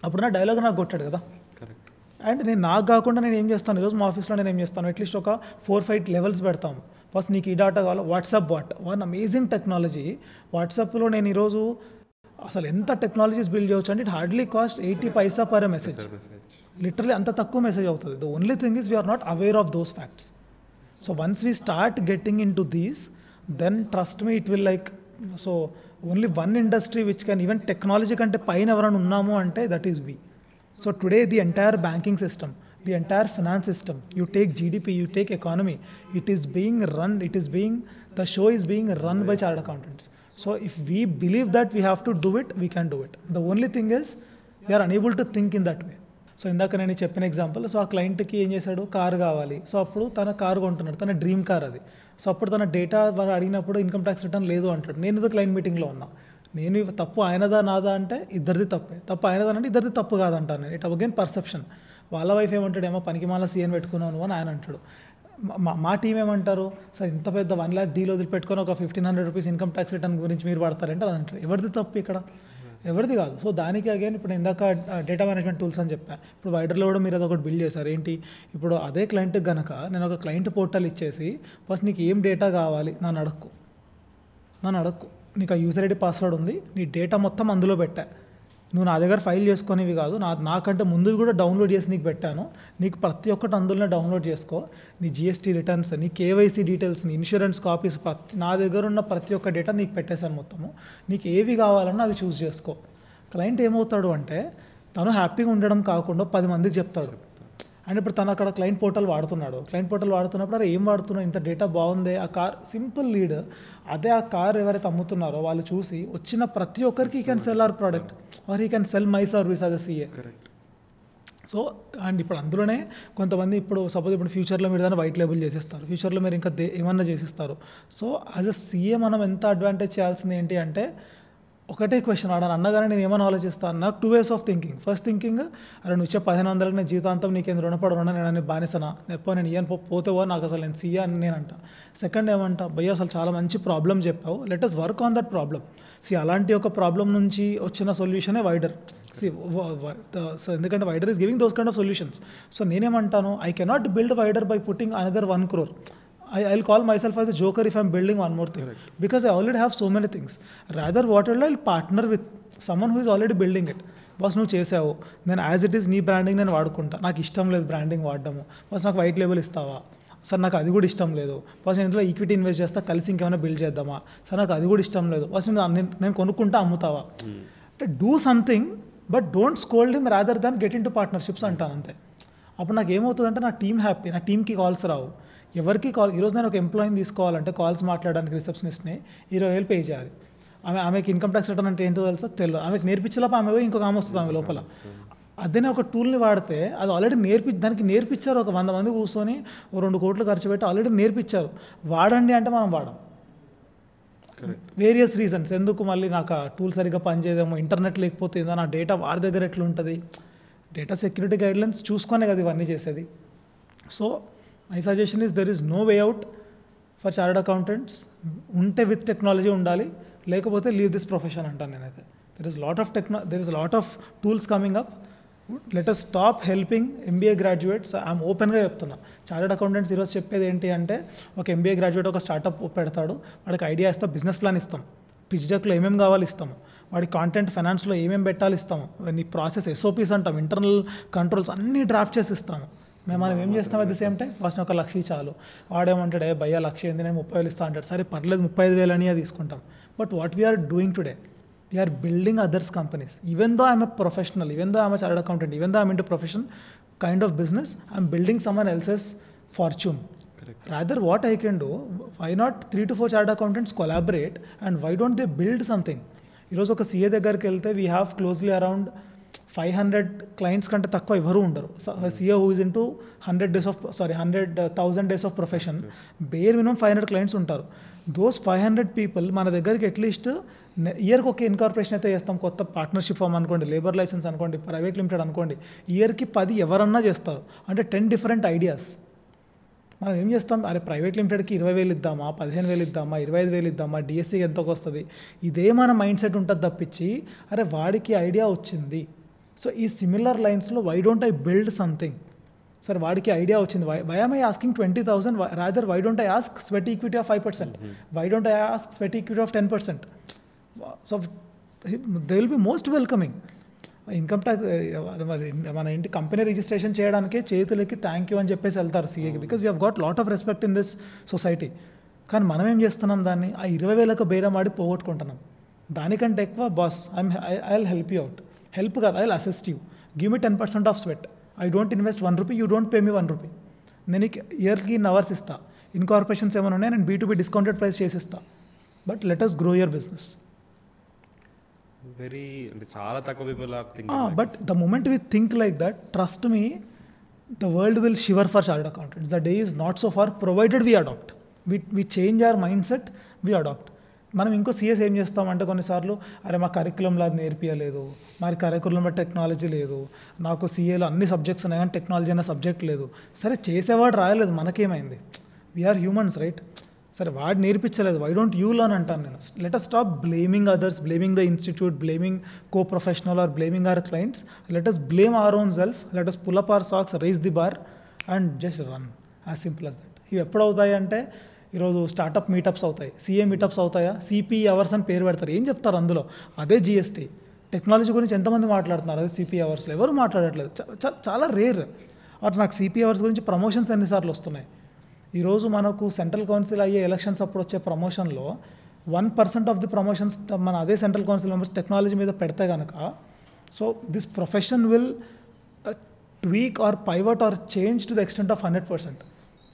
అప్పుడు నా డైలాగ్ నాకు కొట్టాడు కదా. అండ్ నేను నాకు కాకుండా నేను ఏం చేస్తాను, ఈరోజు మా ఆఫీస్లో నేను ఏం చేస్తాను, అట్లీస్ట్ ఒక 4-5 levels పెడతాము. ఫస్ట్ నీకు ఈ డాటా కావాలో, WhatsApp bot, one amazing technology. వాట్సాప్లో నేను ఈరోజు అసలు ఎంత టెక్నాలజీస్ బిల్డ్ చేయవచ్చు అంటే it hardly cost 80 paisa per message. Literally అంత తక్కువ మెసేజ్ అవుతుంది. The only thing is we're not aware of those facts. So once we start getting in to these, then trust me it will like. So only one industry which can even technology కంటే పైన ఎవరైనా ఉన్నాము అంటే that is we. So today the entire banking system, the entire finance system, you take GDP, you take economy, it is being run, the show is being run by chartered accountants. So if we believe that we have to do it, we can do it. The only thing is we are unable to think in that way. So ఇందాక నేను చెప్పిన example, so ఆ క్లయింట్కి ఏం చేశాడు, car కావాలి. So అప్పుడు తన కారు కొంటున్నాడు, తన డ్రీమ్ కార్ అది. సో అప్పుడు తన డేటా వాళ్ళు అడిగినప్పుడు ఇన్కమ్ ట్యాక్స్ రిటర్న్ లేదు అంటాడు. నేను ఏదో క్లయింట్ మీటింగ్లో ఉన్నా, నేను తప్పు ఆయనదా నాదా అంటే ఇద్దరిది తప్పే, తప్పు ఆయనదా అంటే ఇద్దరిది తప్పు కాదంటాను నేను. It again perception. వాళ్ళ వైఫ్ ఏమంటాడు, ఏమో పనికి మాల సీఎన్ పెట్టుకున్నాను అని ఆయన అంటాడు. మా టీం ఏమంటారు, సార్ ఇంత పెద్ద 1 lakh డీల్ వదిలిపెట్టుకొని ఒక 1,500 rupees ఇన్కమ్ ట్యాక్స్ రిటర్న్ గురించి మీరు పడతారంటే అది అంటారు. ఎవరిది తప్పు ఇక్కడ, ఎవరిది కాదు. సో దానికి అగైన్ ఇప్పుడు ఇందాక డేటా మేనేజ్మెంట్ టూల్స్ అని చెప్పాను. ఇప్పుడు వైడర్లో కూడా మీరు అదొకటి బిల్డ్ చేశారు. ఏంటి, ఇప్పుడు అదే క్లయింట్కి కనుక నేను ఒక క్లయింట్ పోర్టల్ ఇచ్చేసి ఫస్ట్ నీకు ఏం డేటా కావాలి నన్ను అడక్కు, నీకు ఆ యూజర్ ఐడి పాస్వర్డ్ ఉంది, నీ డేటా మొత్తం అందులో పెట్టా, నువ్వు నా దగ్గర ఫైల్ చేసుకునేవి కాదు, నాకంటే ముందు కూడా డౌన్లోడ్ చేసి నీకు పెట్టాను, నీకు ప్రతి ఒక్కటి అందులోనే డౌన్లోడ్ చేసుకో, నీ జిఎస్టీ రిటర్న్స్, నీ కేవైసీ డీటెయిల్స్, నీ ఇన్సూరెన్స్ కాపీస్, నా దగ్గర ఉన్న ప్రతి ఒక్క డేటా నీకు పెట్టేశాను మొత్తము, నీకు ఏవి కావాలన్నా అది చూస్ చేసుకో. క్లయింట్ ఏమవుతాడు అంటే తను హ్యాపీగా ఉండడం కాకుండా 10 మందికి చెప్తాడు. అండ్ ఇప్పుడు తను అక్కడ క్లయింట్ పోర్టల్ వాడుతున్నాడు, క్లయింట్ పోర్టల్ వాడుతున్నప్పుడు అరే ఏం వాడుతున్నావు, ఇంత డేటా బాగుంది, ఆ కార్ సింపుల్ లీడ్, అదే ఆ కార్ ఎవరైతే అమ్ముతున్నారో వాళ్ళు చూసి వచ్చిన ప్రతి ఒక్కరికి we can sell our product or I can sell my service as a CA. So and ఇప్పుడు అందులోనే కొంతమంది ఇప్పుడు సపోజ్ ఇప్పుడు ఫ్యూచర్లో మీరు దాన్ని వైట్ లేబుల్ చేసేస్తారు, ఫ్యూచర్లో మీరు ఇంకా ఏమన్నా చేసేస్తారు. సో యాజ్ అ సిఏ మనం ఎంత అడ్వాంటేజ్ చేయాల్సింది ఏంటి అంటే ఒకటే క్వశ్చన్ వాడాను అన్నగానే నేను ఏమైనా ఆలోచిస్తాను, నాకు 2 ways of thinking. First thinking అరే నువ్వు ఇచ్చే 1500 నేను జీవితాంతం నీకేం రుణపడి ఉన్నా, నేను బానిసనా, ఎప్పో నేను ఇయ్యను పోతేవో, నాకు అసలు నేను సీఏ అని నేను అంట. సెకండ్ ఏమంటా భయ్య అసలు చాలా మంచి ప్రాబ్లం చెప్పావు, let us work on that problem. అలాంటి ఒక ప్రాబ్లం నుంచి వచ్చిన సొల్యూషనే వైడర్. సో ఎందుకంటే Vider is giving those kind of solutions. So నేనేమంటాను, I cannot build Vider by putting another 1 crore. I'll call myself as a joker if I'm building one more thing. Correct. Because I already have so many things. Rather what I'll partner with someone who is already building it. Boss నువ్వు చేసావు, నేను as it is నీ branding నేను వాడుకుంటా, నాకు ఇష్టం లేదు branding వాడడము, boss నాకు white label ఇస్తావా, సార్ నాకు అది కూడా ఇష్టం లేదు, బాస్ నేను ఇందులో ఈక్విటీ ఇన్వెస్ట్ చేస్తా, కలిసి ఇంకేమైనా బిల్డ్ చేద్దామా, సార్ నాకు అది కూడా ఇష్టం లేదు, బాస్ నేను కొనుక్కుంటా అమ్ముతావా. అంటే do something but don't scold him rather than get in to partnerships అంటాను అంతే. అప్పుడు నాకు ఏమవుతుందంటే నా టీం హ్యాపీ, నా టీంకి కాల్స్ రావు, ఎవరికి కాల్. ఈరోజు నేను ఒక ఎంప్లాయీని తీసుకోవాలంటే కాల్స్ మాట్లాడడానికి రిసెప్షనిస్ట్ని 20,000 పే చేయాలి. ఆమెకి ఇన్కమ్ ట్యాక్స్ రిటర్న్ అంటే ఏంటో తెలుసా తెలియదు, ఆమెకి నేర్పించేలోపు ఆమె పోయి ఇంకొక ఆమె వస్తుంది ఆమె లోపల. అదే ఒక టూల్ని వాడితే అది ఆల్రెడీ దానికి నేర్పించారు, ఒక 100 మంది కూర్చొని 2 కోట్లు ఖర్చు పెట్టి ఆల్రెడీ నేర్పించారు, వాడండి అంటే మనం వాడం. వేరియస్ రీజన్స్, ఎందుకు మళ్ళీ నాకు ఆ టూల్ సరిగ్గా పనిచేయదేమో, ఇంటర్నెట్ లేకపోతే ఏదో నా డేటా వాడి దగ్గర ఎట్లా ఉంటుంది, డేటా సెక్యూరిటీ గైడ్లైన్స్ చూసుకొనే కదా ఇవన్నీ చేసేది. So my suggestion is there is no way out for chartered accountants. ఉంటే విత్ టెక్నాలజీ ఉండాలి, లేకపోతే లీవ్ దిస్ ప్రొఫెషన్ అంటాను నేనైతే. There is lot of tools coming up. Let us stop helping MBA graduates. I'm ఓపెన్గా చెప్తున్నా, chartered accountants ఈరోజు చెప్పేది ఏంటి అంటే ఒక ఎంబీఏ గ్రాడ్యుయేట్ ఒక స్టార్టప్ పెడతాడు, వాడికి ఐడియా ఇస్తాం, బిజినెస్ ప్లాన్ ఇస్తాం, పిచ్ డెక్లో ఏమేమి కావాలి ఇస్తాము, వాడి కాంటెంట్ ఫైనాన్స్లో ఏమేమి పెట్టాలి ఇస్తాము, నీ ప్రాసెస్ SOPs అంటాం, ఇంటర్నల్ కంట్రోల్స్ అన్నీ డ్రాఫ్ట్ చేసి ఇస్తాము. మనం ఏం చేస్తాం at the same time, first 1 లక్ష చాలు, వాడేమంటాడే భయ్యా 1 లక్ష ఏంది, నేను 30,000 ఇస్తా అంటాడు, సరే పర్లేదు 35,000 అని తీసుకుంటాం. But what we're doing today, we're building others companies. Even though I'm a professional, even though I'm a chartered accountant, even though I'm into profession kind of business, I'm building someone else's fortune. Rather what I can do, why not 3 to 4 chartered accountants collaborate and why don't they build something? ఈరోజు ఒక CA దగ్గరికి వెళ్తే we have closely around 500 clients కంటే తక్కువ ఎవరు ఉండరు. CA who is in to 100,000 days of profession, bear minimum 500 clients ఉంటారు. Those 500 people మన దగ్గరికి అట్లీస్ట్ ఇయర్కి ఒక ఇన్కార్పొరేషన్ అయితే చేస్తాం, కొత్త పార్ట్నర్షిప్ ఫామ్ అనుకోండి, లేబర్ లైసెన్స్ అనుకోండి, ప్రైవేట్ లిమిటెడ్ అనుకోండి, ఇయర్కి 10 ఎవరన్నా చేస్తారు, అంటే 10 డిఫరెంట్ ఐడియాస్. మనం ఏం చేస్తాం, అరే ప్రైవేట్ లిమిటెడ్కి 20,000 ఇద్దామా, 15,000 ఇద్దామా, 25,000 ఇద్దామా, డిఎస్సికి ఎంతకు వస్తుంది, ఇదే మన మైండ్ సెట్ ఉంటుంది తప్పించి అరే వాడికి ఐడియా వచ్చింది. సో ఈ సిమిలర్ లైన్స్లో why don't I build something, సరే వాడికి ఐడియా వచ్చింది, why am I asking 20,000, rather why don't I ask sweat equity of 5%, why don't I ask sweat equity of 10%. So they will be most welcoming. Income tax మన ఇంటి company registration చేయడానికే చేతులకి thank you అని చెప్పేసి వెళ్తారు CAకి, because we have got lot of respect in this society. కానీ మనం ఏం చేస్తున్నాం, దాన్ని ఆ 20,000కు బేరం ఆడి పోగొట్టుకుంటున్నాం. దానికంటే ఎక్కువ boss I will help you out, help కాదు I will assist you, give me 10% of sweat, I don't invest 1 rupee, you don't pay me 1 rupee, నేను ఇయర్కి ఇన్ అవర్స్ ఇస్తా, ఇన్కార్పొరేషన్స్ ఏమైనా ఉన్నాయి నేను B2B డిస్కౌంటెడ్ ప్రైస్ చేసిస్తా, but let us grow your business. Very అంటే చాలా తక్కువ people are thinking. But the moment we think like that, trust me, the world will shiver for chartered accountants. The day is not so far provided we adapt, we change our mind set, we adapt. మనం ఇంకో CS ఏం చేస్తామంటే కొన్నిసార్లు అరే మా కరికులంలో అది నేర్పించలేదు, మరి కరికులంలో technology లేదు, నాకు CAలో అన్ని సబ్జెక్ట్స్ ఉన్నాయి కానీ టెక్నాలజీ అనే సబ్జెక్ట్ లేదు. సరే చేసేవాడు రాయలేదు, మనకేమైంది, వీఆర్ హ్యూమన్స్ రైట్, సరే వాడు నేర్పించలేదు, వై డోంట్ యూ లర్న్ అంటాను నేను. Let us stop blaming others, blaming the institute, blaming co professional or blaming our clients. Let us blame our own self, let us pull up our socks, raise the bar and just run, as simple as that. ఇవి ఎప్పుడు అవుతాయి అంటే ఈరోజు startup meetups అవుతాయి, CA meetups అవుతాయా, CPE hours అని పేరు పెడతారు, ఏం చెప్తారు అందులో, అదే GST. టెక్నాలజీ గురించి ఎంతమంది మాట్లాడుతున్నారు, అదే సిపి అవర్స్లో ఎవరు మాట్లాడట్లేదు, చాలా రేర్. అటు నాకు సిపి అవర్స్ గురించి ప్రమోషన్స్ ఎన్నిసార్లు వస్తున్నాయి. ఈరోజు మనకు సెంట్రల్ కౌన్సిల్ అయ్యే ఎలక్షన్స్ అప్పుడు వచ్చే ప్రమోషన్లో 1% ఆఫ్ ది ప్రమోషన్స్ మన అదే సెంట్రల్ కౌన్సిల్ మెంబర్స్ టెక్నాలజీ మీద పెడితే కనుక, so this profession will tweak or pivot or change to the extent of 100%.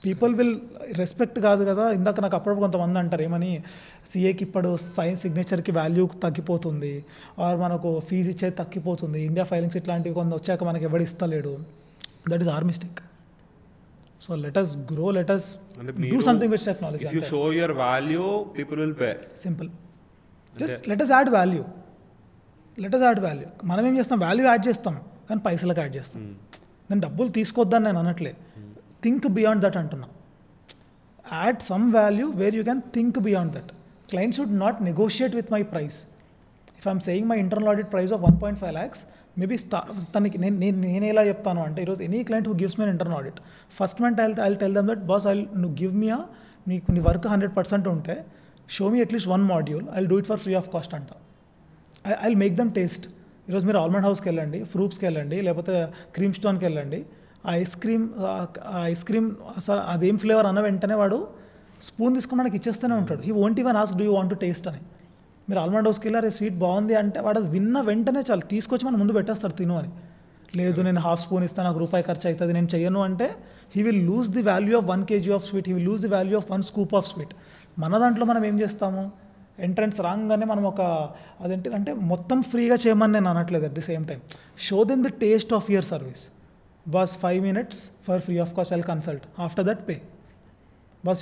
People will respect కాదు కదా. ఇందాక నాకు అప్పుడప్పుడు కొంతమంది అంటారు ఏమని, సిఏకి ఇప్పుడు సిగ్నేచర్కి వాల్యూ తగ్గిపోతుంది, ఆర్ మనకు ఫీజు ఇచ్చేది తగ్గిపోతుంది, ఇండియా ఫైలింగ్స్ ఇట్లాంటివి కొన్ని వచ్చాక మనకి ఎవడు ఇస్తలేడు. That is our mistake. So let us grow, let us do something with technology. If you show your value, people will pay. Simple. Just let us add value. మనం ఏం చేస్తాం, వాల్యూ యాడ్ చేస్తాం కానీ పైసలకు యాడ్ చేస్తాం. నేను డబ్బులు తీసుకోవద్దని నేను అనట్లే, థింక్ బియాండ్ దట్ అంటున్నా. Add some value where you can think beyond that. Client should not negotiate with my price. If I'm saying my internal audit price of 1.5 lakhs, maybe తనకి నేను ఎలా చెప్తాను అంటే, ఈరోజు any client who gives me internal audit, first month I tell them that boss, నువ్వు give me నీ work 100% ఉంటే show me at least 1 module, I do it for free of cost అంట. I make them taste. ఈరోజు మీరు almond హౌస్కి వెళ్ళండి, ఫ్రూప్స్కి వెళ్ళండి, లేకపోతే క్రీమ్ స్టోన్కి వెళ్ళండి, ఆ ఐస్ క్రీమ్ అసలు అదేం ఫ్లేవర్ అన్న వెంటనే వాడు స్పూన్ తీసుకుని మనకి ఇచ్చేస్తూనే ఉంటాడు. He won't even ask do you want to taste అని. మీరు ఆల్మండ్ హౌస్కి వెళ్ళారు, స్వీట్ బాగుంది అంటే వాడు అది విన్న వెంటనే చాలు తీసుకొచ్చి మన ముందు పెట్టేస్తారు తిను అని. లేదు నేను ½ స్పూన్ ఇస్తాను, నాకు రూపాయి ఖర్చు అవుతుంది, నేను చెయ్యను అంటే he will lose the value of 1 kg of sweet, he will lose the value of 1 scoop of sweet. మన దాంట్లో మనం ఏం చేస్తాము, ఎంట్రన్స్ రాగానే మనం అదేంటి అంటే మొత్తం ఫ్రీగా చేయమని నేను అనట్లేదు. At the same time show them the taste of your service. Boss 5 minutes for free of cost, I will consult, after that pay. Boss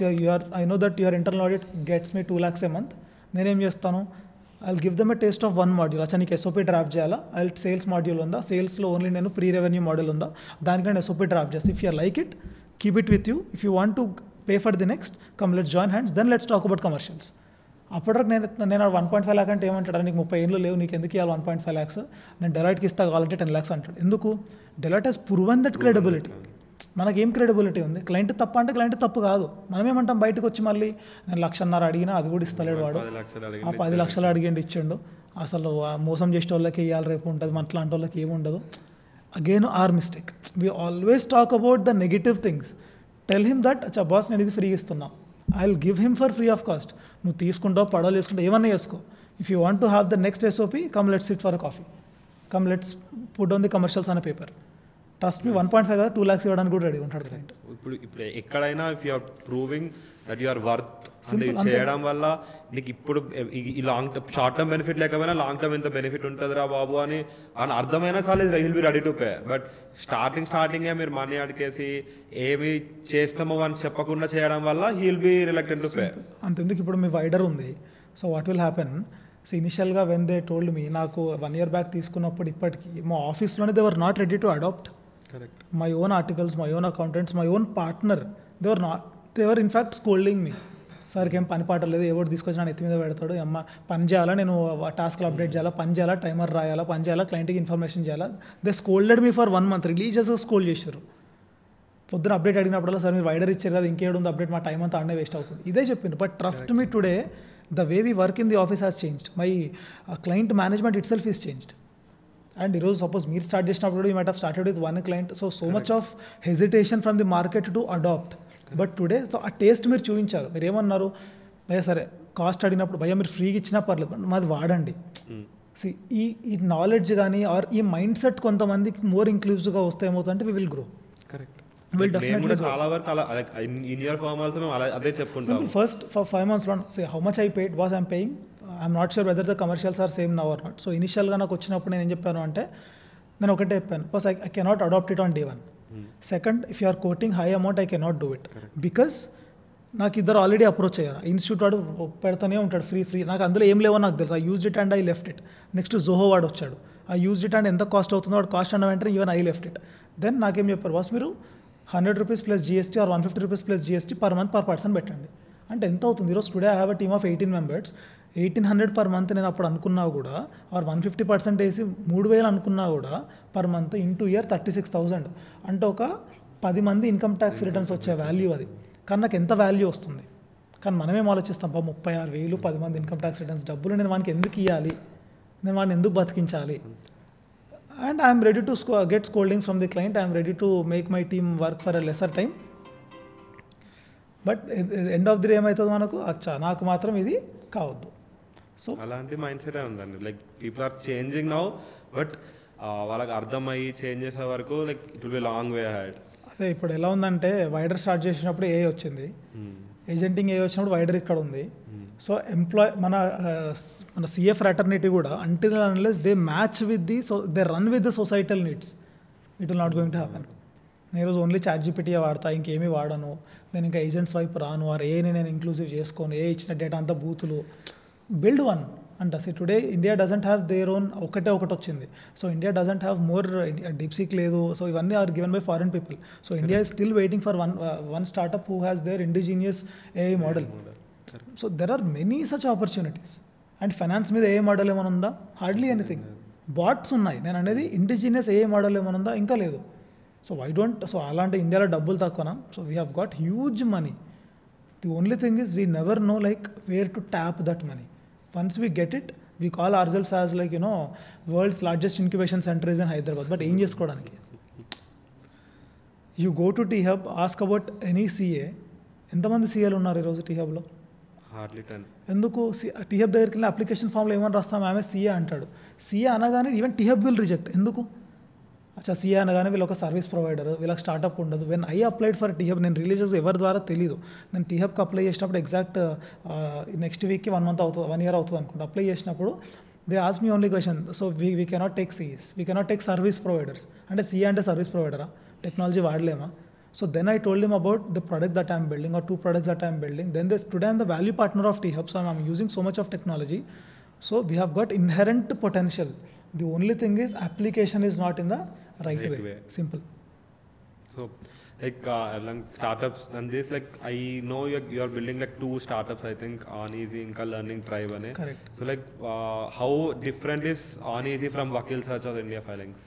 I know that your internal audit gets me 2 lakhs a month. నేనేం చేస్తాను, I will give them a taste of 1 module. అచ్చా నీకు SOP draft చేయాలా, I sales module ఉందా, సేల్స్లో only నేను pre revenue model ఉందా, దానికి నేను ఎస్ఓపి డ్రాఫ్ట్ చేస్తాను. If you like it, keep it with you. If you want to pay for the next, come let's join hands, then let's talk about commercials. అప్పటివరకు నేను 1.5 lakh అంటే ఏమంటాడు, నీకు 30 ఏళ్ళు లేవు, నీకు ఎందుకు ఇవ్వాలి 1.5 lakhs, నేను డెలాయిట్కి ఇస్తా కావాలంటే 10 lakhs అంటాడు. ఎందుకు? Deloitte has proven that credibility. మనకేం క్రెడిబిలిటీ ఉంది? క్లయింట్ తప్ప అంటే క్లయింట్ తప్పు కాదు. మనం ఏమంటాం, బయటకు వచ్చి మళ్ళీ నేను 1,50,000 అడిగినా అది కూడా ఇస్తలేడు వాడు, 10 లక్షలు అడిగండి ఇచ్చిండు, అసలు మోసం చేసే వాళ్ళకి ఇవ్వాలి రేపు ఉంటుంది, మన అట్లాంటి వాళ్ళకి ఏమి ఉండదు. Again our mistake. We always talk about the negative things. Tell him that అచ్చా బాస్ నేను ఇది ఫ్రీ ఇస్తున్నా, I will give him for free of cost. నువ్వు తీసుకుంటావు, పడవలు చేసుకుంటావు, ఏమన్నా చేసుకో. If you want to have the next SOP, come let's sit for a coffee, come let's put on the commercials అనే పేపర్. ట్రస్ట్ మీ 1.5 కదా 2 lakhs ఇవ్వడానికి కూడా రెడీ ఉంటాడు క్లయింట్. ఇప్పుడు ఎక్కడైనా if you are proving that you are worth అంటే చేయడం వల్ల నీకు ఇప్పుడు ఈ long term short term benefit లేకపోయినా లాంగ్ టర్మ్ ఎంత బెనిఫిట్ ఉంటుందిరా బాబు అని అర్థమైనా sir will be ready to pay. But స్టార్టింగే మీరు మనీ అడిగేసి ఏమి చేస్తామో అని చెప్పకుండా చేయడం వల్ల he will be reluctant to pay. అంతెందుకు, ఇప్పుడు మీ వైడర్ ఉంది. So what will happen, so ఇనిషియల్గా వెన్ దే టోల్డ్ మీ, నాకు 1 year బ్యాక్ తీసుకున్నప్పుడు ఇప్పటికీ మా ఆఫీస్లోనే they were not ready to adopt. Correct. My own articles, my own accountants, my own partner, they were in fact scolding me. సార్కి ఏం పని పాట లేదు, ఎవరు తీసుకొచ్చి నా ఎత్తి మీద పెడతాడు, అమ్మ పని చేయాలా, నేను టాస్క్లు అప్డేట్ చేయాలా, పని చేయాలా, టైమర్ రాయాలా, పని చేయాలా, క్లయింట్కి ఇన్ఫర్మేషన్ చేయాలా. They scolded me for 1 month, రిలీజియస్గా స్కోల్డ్ చేశారు. పొద్దున అప్డేట్ అడిగినప్పుడల్లా సార్ మీరు వైడర్ ఇచ్చారు కదా, ఇంకేడుంది అప్డేట్, మా టైం అంతా అన్నే వేస్ట్ అవుతుంది, ఇదే చెప్పింది. But trust me today the way we work in the office has changed, my client management itself is changed. And ఈరోజు సపోజ్ మీరు స్టార్ట్ చేసినప్పుడు you might have started with 1 client, so much of hesitation from the market to adopt. But today so ఆ taste మీరు చూపించారు. మీరు ఏమన్నారు, భయ్యా సరే కాస్ట్ అడిగినప్పుడు భయ్యా మీరు ఫ్రీగా ఇచ్చినా పర్లేదు, మాది వాడండి. సి ఈ నాలెడ్జ్ కానీ ఆర్ ఈ మైండ్ సెట్ కొంతమందికి మోర్ ఇంక్లూజివ్గా వస్తే ఏమవుతుందంటే we will grow. Correct. Will definitely చాలా వరకు అలా ఇన్ యువర్ ఫార్మ్ ఆల్సో మేము అదే చెప్పుకుంటాం. First for 5 months say how much I paid was I'm paying, I'm not sure whether the commercials are same now or not. So ఇనిషియల్గా నాకు వచ్చినప్పుడు నేను ఏం చెప్పాను అంటే, నేను ఒకటే చెప్పాను, first I cannot adopt it on day 1. Second, if you are quoting high amount I cannot do it, because నాకు ఇద్దరు ఆల్రెడీ అప్రోచ్ అయ్యారు. ఇన్స్టిట్యూట్ వాడు పెడుతూనే ఉంటాడు ఫ్రీ, నాకు అందులో ఏం లేవో నాకు తెలుసు. I used it and I left it. Next Zoho వాడు వచ్చాడు, ఐ యూజ్డ్ ఇట్ అండ్ ఎంత కాస్ట్ అవుతుందో వాడు కాస్ట్ అన్న వెంటనే even I left it. Then నాకేం చెప్పారు, బాస్ మీరు 100 rupees plus GST or 150 rupees plus GST per month per person పెట్టండి. అంటే ఎంత అవుతుంది? ఈరోజు today I have a team of 18 members, 1,800 per month నేను అప్పుడు అనుకున్నా కూడా, ఆర్ 150% వేసి 3,000 అనుకున్నా కూడా పర్ మంత్ ఇంటూ ఇయర్ 36,000. అంటే ఒక 10 మంది ఇన్కమ్ ట్యాక్స్ రిటర్న్స్ వచ్చే వాల్యూ అది. కానీ నాకు ఎంత వాల్యూ వస్తుంది? కానీ మనమేం ఆలోచిస్తాం, 36,000 10 మంది ఇన్కమ్ ట్యాక్స్ రిటర్న్స్ డబ్బులు నేను మనకి ఎందుకు ఇవ్వాలి? నేను వాడిని ఎందుకు బతికించాలి? And I'm ready to get scoldings from the client, I'm ready to make my team work for a lesser time. But end of the day ఏమవుతుంది మనకు, అచ్చా నాకు మాత్రం ఇది కావద్దు. సో అలాంటి మైండ్ సెట్ ఉందండి. Like people are changing now, but వాళ్ళకి అర్థమయ్యి చేంజ్ చేసే వరకు like it will be long way ahead. అదే ఇప్పుడు ఎలా ఉందంటే వైడర్ స్టార్ట్ చేసినప్పుడు ఏ వచ్చింది, ఏజెంటింగ్ ఏ వచ్చినప్పుడు వైడర్ ఇక్కడ ఉంది. సో మన సిఏ ఫ్రాటర్నిటీ కూడా until unless they match with the they run with the societal needs, it will not going to happen. నేను ఈరోజు ఓన్లీ ChatGPT వాడతా, ఇంకేమీ వాడను, నేను ఇంకా ఏజెంట్స్ వైపు రాను, ఆర్ ఏని నేను ఇంక్లూజివ్ చేసుకోను, ఏ ఇచ్చిన డేటా అంతా బూతులు, బిల్డ్ వన్ అంట. So today India doesn't have their own, ఒకటి వచ్చింది. So India doesn't have more, DeepSeek లేదు. సో ఇవన్నీ are given by foreign people. So India is still waiting for one startup who has their indigenous AI model. So there are many such opportunities. And finance మీద AI model ఏమైనా ఉందా? Hardly anything. Bots ఉన్నాయి. నేను అనేది indigenous AI model ఏమైనా ఉందా? ఇంకా లేదు. సో వై డోంట్, సో అలాంటి ఇండియాలో డబ్బులు తక్కువనా? So we have got huge money. The only thing is we never know like where to tap that money. Once we get it, we call ourselves as like, you know, world's largest incubation center is in Hyderabad. But ఏం చేసుకోవడానికి? You go to T-Hub, ask about any CA. ఎంతమంది CAలు ఉన్నారు ఈరోజు T-Hubలో? Hardly 10. ఎందుకు T-Hub దగ్గరికి వెళ్ళి application ఫామ్లో ఏమని రాస్తాం, ఆమె CA అంటాడు. CA అనగానే ఈవెన్ T-Hub విల్ రిజెక్ట్. ఎందుకు? అచ్చా CA అనగానే వీళ్ళు ఒక సర్వీస్ ప్రొవైడర్, వీళ్ళకి స్టార్ట్అప్ ఉండదు. When I applied for T-Hub, నేను రిలీజెస్ ఎవరి ద్వారా తెలియదు. నేను T-Hubకి అప్లై చేసినప్పుడు ఎగ్జాక్ట్ నెక్స్ట్ వీక్కి 1 month అవుతుంది, 1 year అవుతుంది అనుకుంటా. అప్లై చేసినప్పుడు they ask me only question, so we cannot take CAs, we cannot take service providers. అంటే CA అంటే సర్వీస్ ప్రొవైడరా? టెక్నాలజీ వాడలేమా? So then I told him about the product that I'm building, or 2 products that I'm building. Then today I'm the value partner of T-Hub, so I'm using so much of technology. So we have got inherent potential. The only thing is application is not in the right way. Simple. So like along startups and this, like I know you're building like 2 startups, I think, OnEasy inka Learning Tribe ane. Correct. So like how different is OnEasy from Vakil Search or India Filings?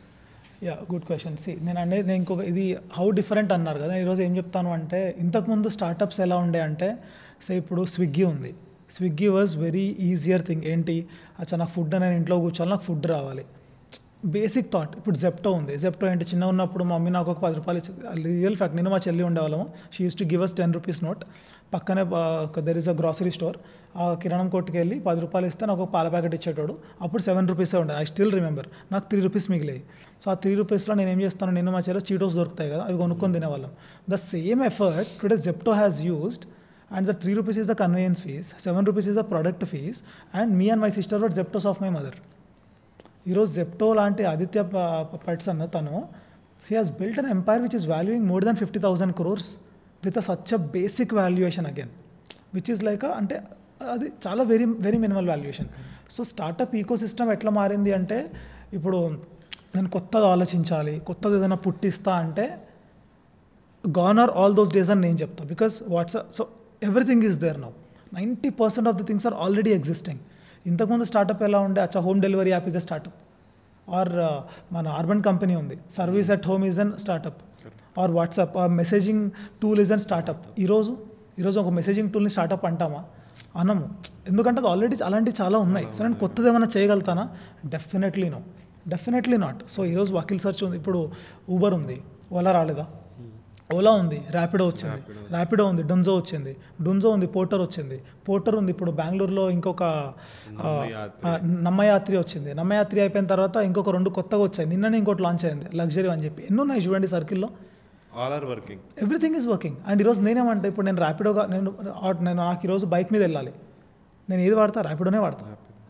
Yeah, good question. See నేను ఇంకొక ఇది how different అన్నారు కదా, ఈరోజు ఏం చెప్తాను అంటే, ఇంతకుముందు స్టార్టప్స్ ఎలా ఉండే అంటే, సో ఇప్పుడు స్విగ్గీ ఉంది. Swiggy was very easier thing. ఏంటి, అచ్చా నాకు ఫుడ్, నేను ఇంట్లో కూర్చోాలి, నాకు ఫుడ్ రావాలి, బేసిక్ థాట్. ఇప్పుడు జెప్టో ఉంది. జెప్టో ఏంటి, చిన్న ఉన్నప్పుడు మా మమ్మీ నాకు ఒక 10 రూపాయలు ఇచ్చింది. రియల్ ఫ్యాక్ట్, నేను మా చెల్లి ఉండేవాళ్ళము. She use to give us 10 rupees note. పక్కనే there is a grocery store. ఆ కిరాణం కొట్టుకు వెళ్ళి 10 రూపాయలు ఇస్తే నాకు ఒక పాల ప్యాకెట్ ఇచ్చేటోడు. అప్పుడు 7 rupees ఉండే. I still remember. నాకు 3 rupees మిగిలేయి. సో ఆ 3 rupeesలో నేను ఏం చేస్తాను, నేను మా చెల్లి చీటోస్ దొరుకుతాయి కదా, అవి కొనుక్కొని తినేవాళ్ళం. The same effort today Zepto has used, and the 3 rupees is the conveyance fees, 7 rupees is the product fees, and me and my sister were Zeptos of my mother. ఈరోజు జెప్టో లాంటి ఆదిత్య పట్స్ అన్న తను, he has built an empire which is valuing more than 50,000 crores with a such a basic valuation again, which is like అంటే అది చాలా very very minimal valuation. So startup ecosystem ఎట్లా మారింది అంటే, ఇప్పుడు నేను కొత్తది ఆలోచించాలి, కొత్తది ఏదైనా పుట్టిస్తా అంటే gone are all those days అని నేను చెప్తాను. Because so everything is there now. 90% of the things are already existing. ఇంతకుముందు స్టార్టప్ ఎలా ఉండే, అచ్చా home delivery app is a startup, or మన అర్బన్ కంపెనీ ఉంది, service at home is an startup, or WhatsApp or messaging tool is an startup. ఈరోజు ఒక messaging టూల్ని startup అంటామా? అనము. ఎందుకంటే అది ఆల్రెడీ అలాంటివి చాలా ఉన్నాయి. సో నేను కొత్తది ఏమైనా చేయగలుగుతానా? Definitely not. సో ఈరోజు వకీల్ సెర్చ్ ఉంది, ఇప్పుడు ఊబర్ ఉంది, ఓలా రాలేదా? ఓలా ఉంది, ర్యాపిడో వచ్చింది, ర్యాపిడో ఉంది, డున్జో వచ్చింది, డున్జో ఉంది, పోర్టర్ వచ్చింది, పోర్టర్ ఉంది. ఇప్పుడు బెంగళూరులో ఇంకొక నమ్మయాత్రి వచ్చింది. నమ్మయాత్రి అయిపోయిన తర్వాత ఇంకొక 2 కొత్తగా వచ్చాయి. నిన్ననే ఇంకోటి లాంచ్ అయింది, లగ్జరీ అని చెప్పి. ఎన్నో ఉన్నాయి చూడండి సర్కిల్లో. All are working, everything is working. And ఈరోజు నేనేమంటే, ఇప్పుడు నేను ర్యాపిడోగా నేను నాకు ఈరోజు బైక్ మీద వెళ్ళాలి, నేను ఏది వాడతా? ర్యాపిడోనే వాడతా.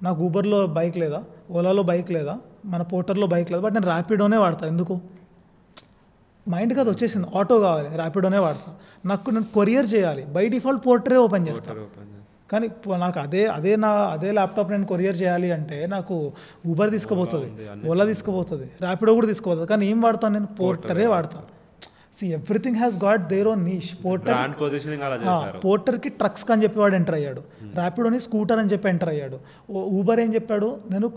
నాకు ఊబర్లో బైక్ లేదా, ఓలాలో బైక్ లేదా, మన పోర్టర్లో బైక్ లేదా, బట్ నేను ర్యాపిడోనే వాడతా. ఎందుకు? మైండ్కి అది వచ్చేసింది. ఆటో కావాలి, ర్యాపిడోనే వాడతా. నేను కొరియర్ చేయాలి, బై డిఫాల్ట్ పోర్టరే ఓపెన్ చేస్తాను. కానీ నాకు అదే ల్యాప్టాప్ నేను కొరియర్ చేయాలి అంటే నాకు ఊబర్ తీసుకుపోతుంది, ఓలా తీసుకుపోతుంది, ర్యాపిడో కూడా తీసుకుపోతుంది. కానీ ఏం వాడతాను నేను? పోర్టరే వాడతాను. See everything has got their own niche. పోర్టర్కి ట్రక్స్ అని చెప్పి వాడు ఎంటర్ అయ్యాడు, ర్యాపిడోని స్కూటర్ అని చెప్పి ఎంటర్ అయ్యాడు, ఊబర్ ఏం చెప్పాడు, నేను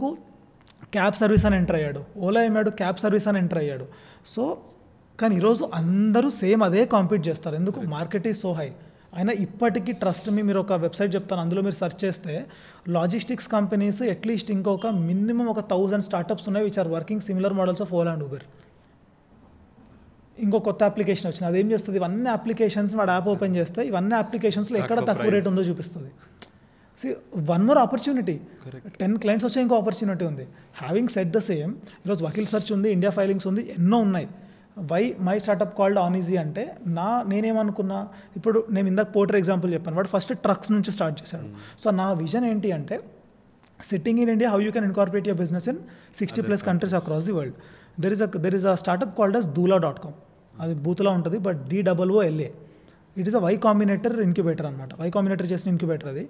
క్యాబ్ సర్వీస్ అని ఎంటర్ అయ్యాడు, ఓలా ఏమాడు క్యాబ్ సర్వీస్ అని ఎంటర్ అయ్యాడు. సో కానీ ఈరోజు అందరూ సేమ్ అదే కాంపీట్ చేస్తారు. ఎందుకు? Market is so high. అయినా ఇప్పటికీ ట్రస్ట్ మీ, మీరు ఒక వెబ్సైట్ చెప్తాను, అందులో మీరు సెర్చ్ చేస్తే లాజిస్టిక్స్ కంపెనీస్ అట్లీస్ట్ ఇంకొక మినిమం ఒక 1000 స్టార్టప్స్ ఉన్నాయి which are working similar models of Ola and Uber. ఇంకో కొత్త అప్లికేషన్ వచ్చింది, అదేం చేస్తుంది, ఇవన్నీ అప్లికేషన్స్ వాడు యాప్ ఓపెన్ చేస్తే ఇవన్నీ అప్లికేషన్స్లో ఎక్కడ తక్కువ రేట్ ఉందో చూపిస్తుంది. వన్ మోర్ ఆపర్చునిటీ, 10 క్లయింట్స్ వచ్చే ఇంకో ఆపర్చునిటీ ఉంది. హ్యావింగ్ సెట్ ద సేమ్, ఈరోజు వకీల్ సెర్చ్ ఉంది, ఇండియా ఫైలింగ్స్ ఉంది, ఎన్నో ఉన్నాయి. Why my startup called Onizy అంటే నేనేమనుకున్నా, ఇప్పుడు నేను ఇందాక పోర్టర్ ఎగ్జాంపుల్ చెప్పాను, వాడు ఫస్ట్ ట్రక్స్ నుంచి స్టార్ట్ చేశాడు. సో నా విజన్ ఏంటి అంటే sitting in India, how you can incorporate your business in 60+ countries across the world. There is a startup called as Doola.com. అది బూత్లో ఉంటుంది, but DOOLA. It is a Y Combinator incubator అనమాట. Why combinator చేసిన incubator అది,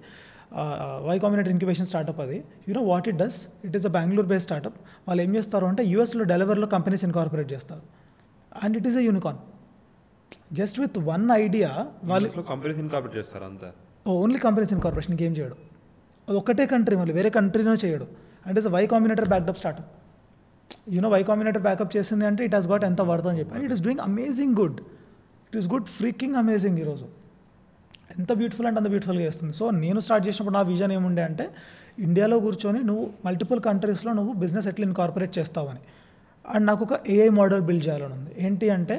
why combinator incubation startup అది. You know what it does, it is a Bengaluru based startup. వాళ్ళు ఏం చేస్తారు అంటే యూఎస్లో డెలివర్లో కంపెనీస్ ఇన్కార్పొరేట్ చేస్తారు, and it is a unicorn. Just with one idea వాళ్ళు కంపెనీస్ ఇన్కార్పొరేట్ చేస్తారు అంతే, ఓన్లీ కంపెనీస్ ఇన్కార్పొరేషన్, ఇంకేం చేయడు. అది ఒక్కటే కంట్రీ, మళ్ళీ వేరే కంట్రీలో చేయడు. And is Y Combinator backup startup. You know Y Combinator backup చేసింది అంటే ఇట్ హాస్ గాట్ ఎంత వర్త్ అని చెప్పి, and it is doing amazing good. It is good freaking amazing. ఈరోజు ఎంత బ్యూటిఫుల్ అంటే అంత బ్యూటిఫుల్గా చేస్తుంది. సో నేను స్టార్ట్ చేసినప్పుడు నా విజన్ ఏముండే అంటే ఇండియాలో కూర్చొని నువ్వు మల్టిపుల్ కంట్రీస్లో నువ్వు బిజినెస్ ఎట్లా ఇన్కార్పొరేట్ చేస్తావని. అండ్ నాకు ఒక AI మోడల్ బిల్డ్ చేయాలని ఉంది. ఏంటి అంటే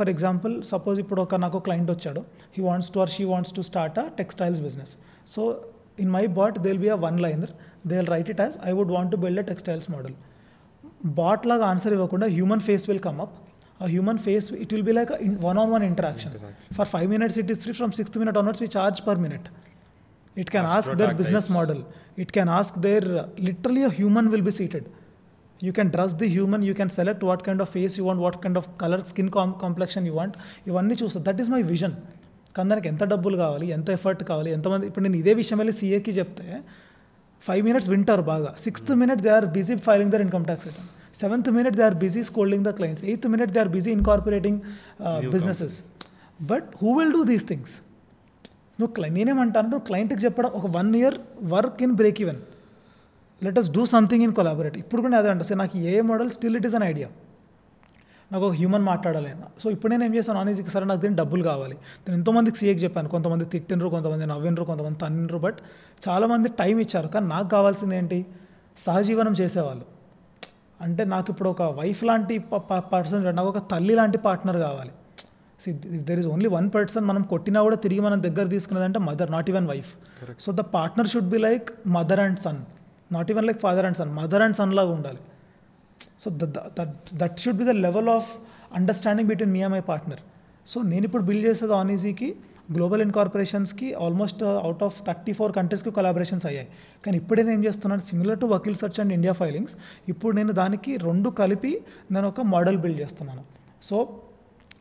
ఫర్ ఎగ్జాంపుల్ సపోజ్ ఇప్పుడు నాకు క్లయింట్ వచ్చాడు, he wants to or she wants to start a textiles business. So in my bot they will be a one liner, they will write it as I would want to build a textiles model. Bot లాగా answer ఇవ్వకుండా human face will come up. A human face, it will be like a one-on-one interaction. For 5 minutes it is free, from 6th minute onwards we charge per minute. It can ask their business model, it can ask their, literally a human will be seated. You can trust the human, you can select what kind of face you want, what kind of color, skin complexion you want. ఇవన్నీ చూస్తారు. That is my vision. కానీ దానికి ఎంత డబ్బులు కావాలి, ఎంత effort కావాలి, ఎంతమంది. ఇప్పుడు నేను ఇదే విషయం వెళ్ళి CAకి చెప్తే 5 minutes వింటారు బాగా, 6th minute they are busy filing their income tax return, 7th minute they are busy scolding the clients, 8th minute they are busy incorporating businesses. But who will do these things? నేనేమంటాను, నువ్వు క్లయింట్కి చెప్పడం ఒక 1 year work in break even, let us do something in collaborate. ఇప్పుడు కూడా అదే అంటే sir నాకు ఏ model still it is an idea, నాకు ఒక హ్యూమన్ మాట్లాడాలి. సో ఇప్పుడు నేను ఏం చేస్తాను, ఆనీజీకి సరే నాకు దీన్ని డబ్బులు కావాలి. నేను ఎంతోమందికి CAకి చెప్పాను, కొంతమంది తిట్టినరు, కొంతమంది నవ్వినరు, కొంతమంది తన్నినరు, బట్ చాలామంది టైం ఇచ్చారు. కానీ నాకు కావాల్సింది ఏంటి, సహజీవనం చేసేవాళ్ళు. అంటే నాకు ఇప్పుడు ఒక వైఫ్ లాంటి పర్సన్, నాకు ఒక తల్లి లాంటి పార్ట్నర్ కావాలి. There is only one person, మనం కొట్టినా కూడా తిరిగి మనం దగ్గర తీసుకునేదంటే mother, not even wife. So the partner should be like mother and son, not even like father and son, mother and son లాగా ఉండాలి. So that should be the level of understanding between me and my partner. So నేను ఇప్పుడు build చేసేది ఆనీజీకి global ఇన్కార్పొరేషన్స్కి almost out of 34 కంట్రీస్కి collaborations అయ్యాయి. కానీ ఇప్పుడే నేను ఏం చేస్తున్నాను, similar to Vakil search and India filings, ఇప్పుడు నేను దానికి 2 కలిపి నేను ఒక మోడల్ బిల్డ్ చేస్తున్నాను. సో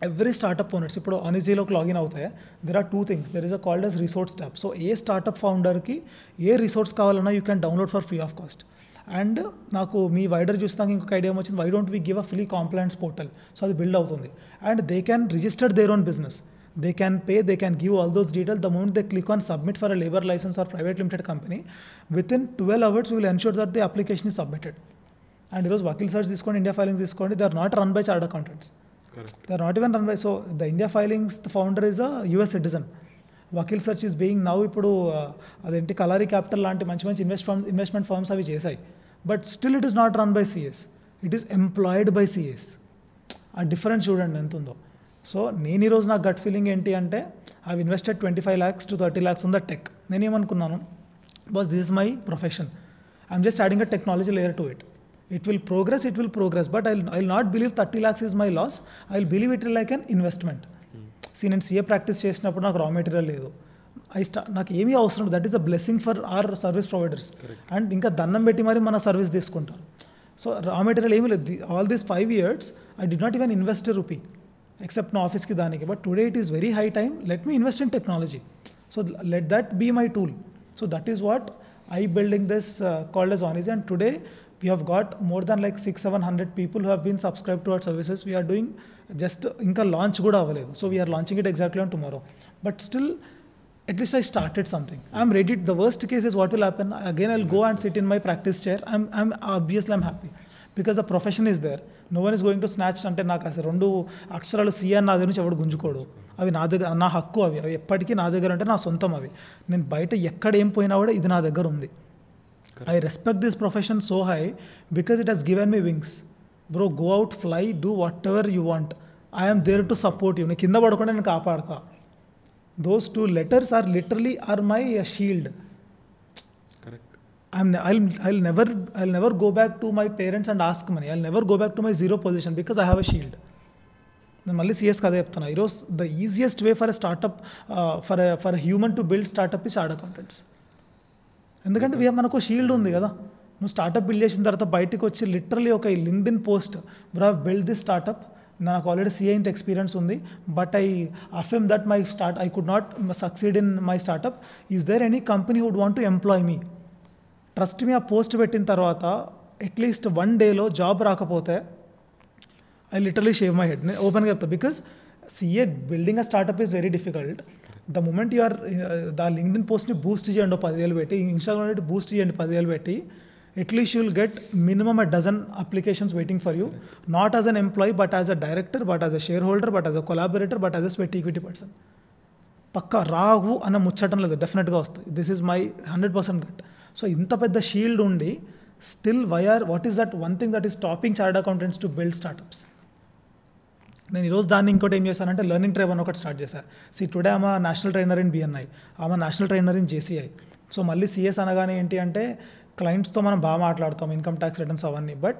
ఎవ్రీ స్టార్టప్ ఓనర్స్ ఇప్పుడు ఆనీజీలోకి లాగిన్ అవుతాయి, there are 2 things, there is a called as resource tab. So ఏ స్టార్టప్ ఫౌండర్కి ఏ రిసోర్స్ కావాలన్నా you can download for free of cost. And నాకు మీ వైడర్ చూస్తాక ఇంకొక ఐడియా వచ్చింది, why don't we give a free complaints portal. So అది బిల్డ్ అవుతుంది, and they can register their own business, they can pay, they can give all those details. The moment they click on submit for a labor license or private limited company, within 12 hours we will ensure that the application is submitted. And ఈరోజు Vakil search తీసుకోండి, India filings తీసుకోండి, they are not run by chartered accountants. They are not even run by, so the India filings the founder is a US citizen. Vakeel search is being now ఇప్పుడు అదేంటి కలారీ capital లాంటి మంచి మంచి investment firms అవి చేశాయి, but still it is not run by CAs, it is employed by CAs. ఆ difference చూడండి ఎంత ఉందో. సో నేను ఈరోజు నా గట్ ఫీలింగ్ ఏంటి అంటే I invested 25 lakhs to 30 lakhs on the tech. నేనేమనుకున్నాను, boss this is my profession, I'm just adding a technology layer to it. It will progress, but I'll not believe 30 lakhs is my loss. I'll believe it like an investment. See, నేను CA practice చేసినప్పుడు నాకు raw material లేదు, నాకు ఏమీ అవసరం, that is a blessing for or service providers. And ఇంకా దండం పెట్టి మరి మన సర్వీస్ తీసుకుంటారు. సో రా మెటీరియల్ ఏమీ లేదు. All these 5 years I did not even invest a rupee except నా ఆఫీస్కి దానికి. But today it is very high time, let me invest in technology. So let that be my tool. So that is what I building this called as Onizy. And today we have got more than like 600-700 people who have been subscribed to our services. We are doing just ఇంకా launch కూడా అవ్వలేదు. So we are launching it exactly on tomorrow. But still, at least I started something. I'm ready. The worst case is what will happen. Again, I'll go and sit in my practice chair. Obviously I'm happy because the profession is there. No one is going to snatch. అంటే నాకు అసలు 2 అక్షరాలు CA నా దగ్గర నుంచి ఎవడు గుంజుకోడు. అవి నా దగ్గర, నా హక్కు, అవి అవి ఎప్పటికీ నా దగ్గర అంటే నా సొంతం. అవి నేను బయట ఎక్కడ ఏం పోయినా కూడా ఇది నా దగ్గర ఉంది. I respect this profession so high because it has given me wings. Bro, go out, fly, do whatever you want, I'm there to support you. నేను కింద పడకుండా నేను కాపాడతా. Those 2 letters are literally are my shield. I'll never go back to my parents and ask money. I'll never go back to my zero position because I have a shield. నేను మళ్ళీ సిఎస్కి అదే చెప్తున్నా. ఈరోజు the easiest way for a startup, for human to build startup ఈ chartered accountants. ఎందుకంటే మనకు shield ఉంది కదా. నువ్వు స్టార్ట్అప్ బిల్డ్ చేసిన తర్వాత బయటకు వచ్చి లిటరలీ ఒక LinkedIn post, bro I build this startup, నాకు ఆల్రెడీ సిఏ ఇంత ఎక్స్పీరియన్స్ ఉంది, but I affirm that I could not succeed in my startup. Is there any company would want to employ me? Trust me, ఆ post పెట్టిన తర్వాత at least 1 dayలో job రాకపోతే I literally shave my head. నేను ఓపెన్గా చెప్తాను. Because CA building a startup is very difficult. The moment you're the LinkedIn పోస్ట్ని Boost చేయండి 10,000 పెట్టి, ఇన్స్టాగ్రామ్ బూస్ట్ చేయండి 10,000 పెట్టి, at least you will get minimum a dozen applications waiting for you, not as an employee but as a director, but as a shareholder, but as a collaborator, but as a sweat equity person. పక్కా రావు అన్న ముచ్చటం లేదు, డెఫినెట్గా వస్తాయి. This is my 100% gut. So ఇంత పెద్ద shield ఉండి still what is that one thing that is stopping chartered accountants to build startups? నేను ఈరోజు దాన్ని ఇంకోటి ఏం చేశానంటే లెర్నింగ్ ట్రైబ్ అని ఒకటి స్టార్ట్ చేశాను. టుడే ఆమె నేషనల్ ట్రైనర్ ఇన్ బిఎన్ఐ, ఆమె national trainer in JCI. So మళ్ళీ సిఎస్ అనగానే ఏంటి అంటే క్లయింట్స్తో మనం బాగా మాట్లాడతాం, ఇన్కమ్ ట్యాక్స్ రిటర్న్స్ అవన్నీ. బట్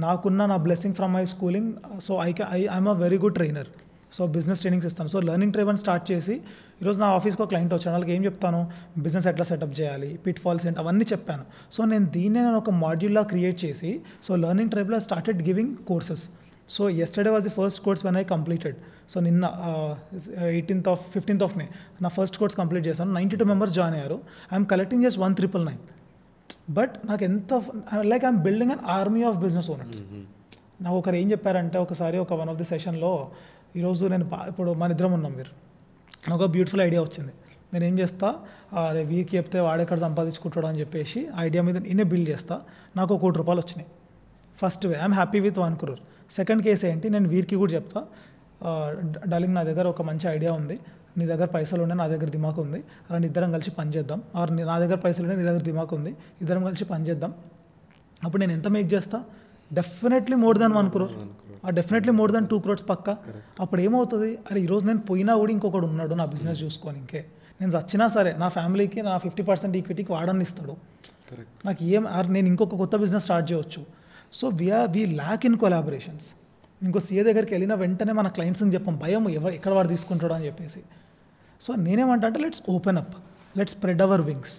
నాకున్న నా blessing from my schooling, so I'm a very good trainer. So business trainings ఇస్తాను. సో లెర్నింగ్ ట్రైబ్ అని స్టార్ట్ చేసి ఈరోజు నా ఆఫీస్కి ఒక క్లయింట్ వచ్చాను, వాళ్ళకి ఏం చెప్తాను, బిజినెస్ ఎట్లా సెటప్ చేయాలి, పిట్ ఫాల్స్ ఏంటి, అవన్నీ చెప్పాను. సో నేను ఒక మాడ్యూల్లా క్రియేట్ చేసి, సో లెర్నింగ్ ట్రైబ్లో started giving courses. So yesterday was the first course when I completed. So నిన్న 15th of May నా ఫస్ట్ కోర్స్ కంప్లీట్ చేశాను. 92 members జాయిన్ అయ్యారు. I'm collecting just 1,999. బట్ నాకు ఎంత like I'm building an army of business owners. నాకు ఒకరు ఏం చెప్పారంటే, ఒకసారి వన్ ఆఫ్ ది సెషన్లో, ఈరోజు నేను ఇప్పుడు మన ఇద్దరం ఉన్నాం, మీరు నాకు ఒక బ్యూటిఫుల్ ఐడియా వచ్చింది. నేను ఏం చేస్తా, వీరికి చెప్తే వాడెక్కడ సంపాదించుకుంటాడు అని చెప్పేసి ఐడియా మీద నేనే బిల్డ్ చేస్తా. నాకు ₹1 కోటి వచ్చినాయి. First way I'm happy with 1 crore. Second case ఏంటి, నేను వీరికి కూడా చెప్తా, డార్లింగ్ నా దగ్గర ఒక మంచి ఐడియా ఉంది, నీ దగ్గర పైసలు ఉండే, నా దగ్గర దిమాకు ఉంది, అలా ఇద్దరం కలిసి పని చేద్దాం. ఆర్ నా దగ్గర పైసలు ఉండే, నీ దగ్గర దిమాకు ఉంది, ఇద్దరం కలిసి పని చేద్దాం. అప్పుడు నేను ఎంత మేక్ చేస్తా? Definitely more than 1 crore, definitely more than 2 crores పక్కా. అప్పుడు ఏమవుతుంది, అరే ఈరోజు నేను పోయినా కూడా ఇంకొకడు ఉన్నాడు నా బిజినెస్ చూసుకొని, ఇంకే నేను చచ్చినా సరే నా ఫ్యామిలీకి నా 50% ఈక్విటీకి వాడని ఇస్తాడు. నాకు నేను ఇంకొక కొత్త బిజినెస్ స్టార్ట్ చేయవచ్చు. So we lakh in collaborations. ఇంకో సీఏ దగ్గరికి వెళ్ళిన వెంటనే మన క్లయింట్స్ని చెప్పాం, భయం ఎక్కడ వాడు తీసుకుంటాడు అని చెప్పేసి. సో నేనేమంటా అంటే, let's open up, let's spread our wings.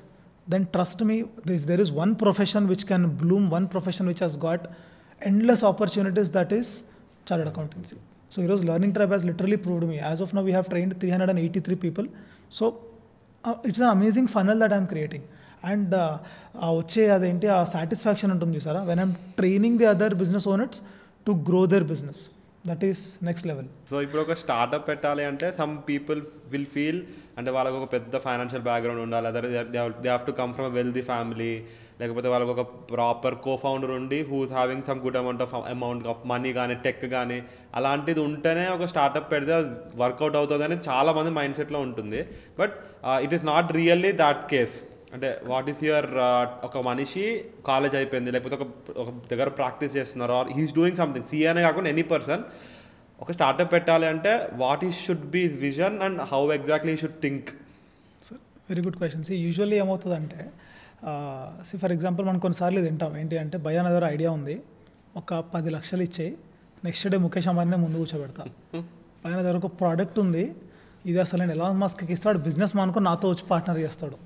Then trust me, if there is one profession which can bloom, one profession which has got endless opportunities, that is chartered accountancy. So here's learning tribe has literally proved me. As of now we have trained 383 people. So it's an amazing funnel that I'm creating. And వచ్చే అదేంటి ఆ satisfaction ఉంటుంది చూసారా, when I'm training the other business owners to grow their business, that is next level. So ఇప్పుడు ఒక startup పెట్టాలి అంటే some people will feel అంటే వాళ్ళకు ఒక పెద్ద ఫైనాన్షియల్ బ్యాక్గ్రౌండ్ ఉండాలి, other they have to come from a wealthy family, లేకపోతే వాళ్ళకు ఒక ప్రాపర్ కో-ఫౌండర్ ఉండి who's having some good amount of money కానీ టెక్ కానీ అలాంటిది ఉంటేనే ఒక స్టార్ట్అప్ పెడితే అది వర్కౌట్ అవుతుంది అని చాలామంది మైండ్ సెట్లో ఉంటుంది. But it is not really that case. అంటే వాట్ ఈస్ యువర్ ఒక మనిషి కాలేజ్ అయిపోయింది, లేకపోతే ఒక దగ్గర ప్రాక్టీస్ చేస్తున్నారు, or he's doing something, CA అనే కాకుండా ఎనీ పర్సన్ ఒక స్టార్ట్అప్ పెట్టాలి అంటే వాట్ ఈ should be vision and how exactly you should think? Sir very good question. Usually ఏమవుతుందంటే, ఫర్ ఎగ్జాంపుల్ మనం కొన్నిసార్లు తింటాం ఏంటి అంటే, భయ్యా నా దగ్గర ఐడియా ఉంది, ఒక 10 లక్షలు ఇచ్చేయి, నెక్స్ట్ డే ముఖేష్ అంబానీనే ముందు కూర్చోబెడతా. భయ్యా నా దగ్గర ఒక ప్రోడక్ట్ ఉంది, ఇది అసలు నేను ఎలాన్ మస్క్కి ఇస్తాడు, బిజినెస్ మానుకొని నాతో వచ్చి పార్ట్నర్ చేస్తాడు.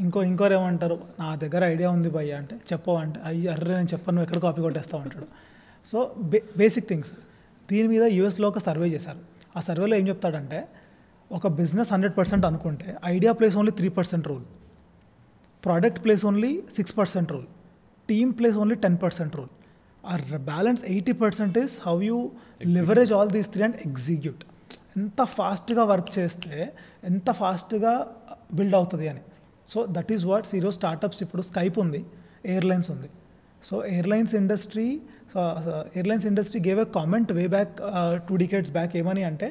ఇంకోరు ఏమంటారు, నా దగ్గర ఐడియా ఉంది భయ్యా అంటే, చెప్పవంటే అర్రే నేను చెప్పను, నువ్వు ఎక్కడ కాపీ కొట్టేస్తావు అంటాడు. So basic things. దీని మీద యూఎస్లో ఒక సర్వే చేశారు. ఆ సర్వేలో ఏం చెప్తాడంటే, ఒక బిజినెస్ 100% అనుకుంటే idea plays only 3% role, product plays only 6% role, team plays only 10% role, ఆ balance 80% is how you leverage all these 3 and execute. ఎంత ఫాస్ట్గా వర్క్ చేస్తే ఎంత ఫాస్ట్గా బిల్డ్ అవుతుంది అని. సో దట్ ఈస్ వాట్స్ ఈరోజు స్టార్టప్స్. ఇప్పుడు స్కైప్ ఉంది, ఎయిర్లైన్స్ ఉంది. So airlines industry airlines industry gave a comment way back 2 decades back ఏమని అంటే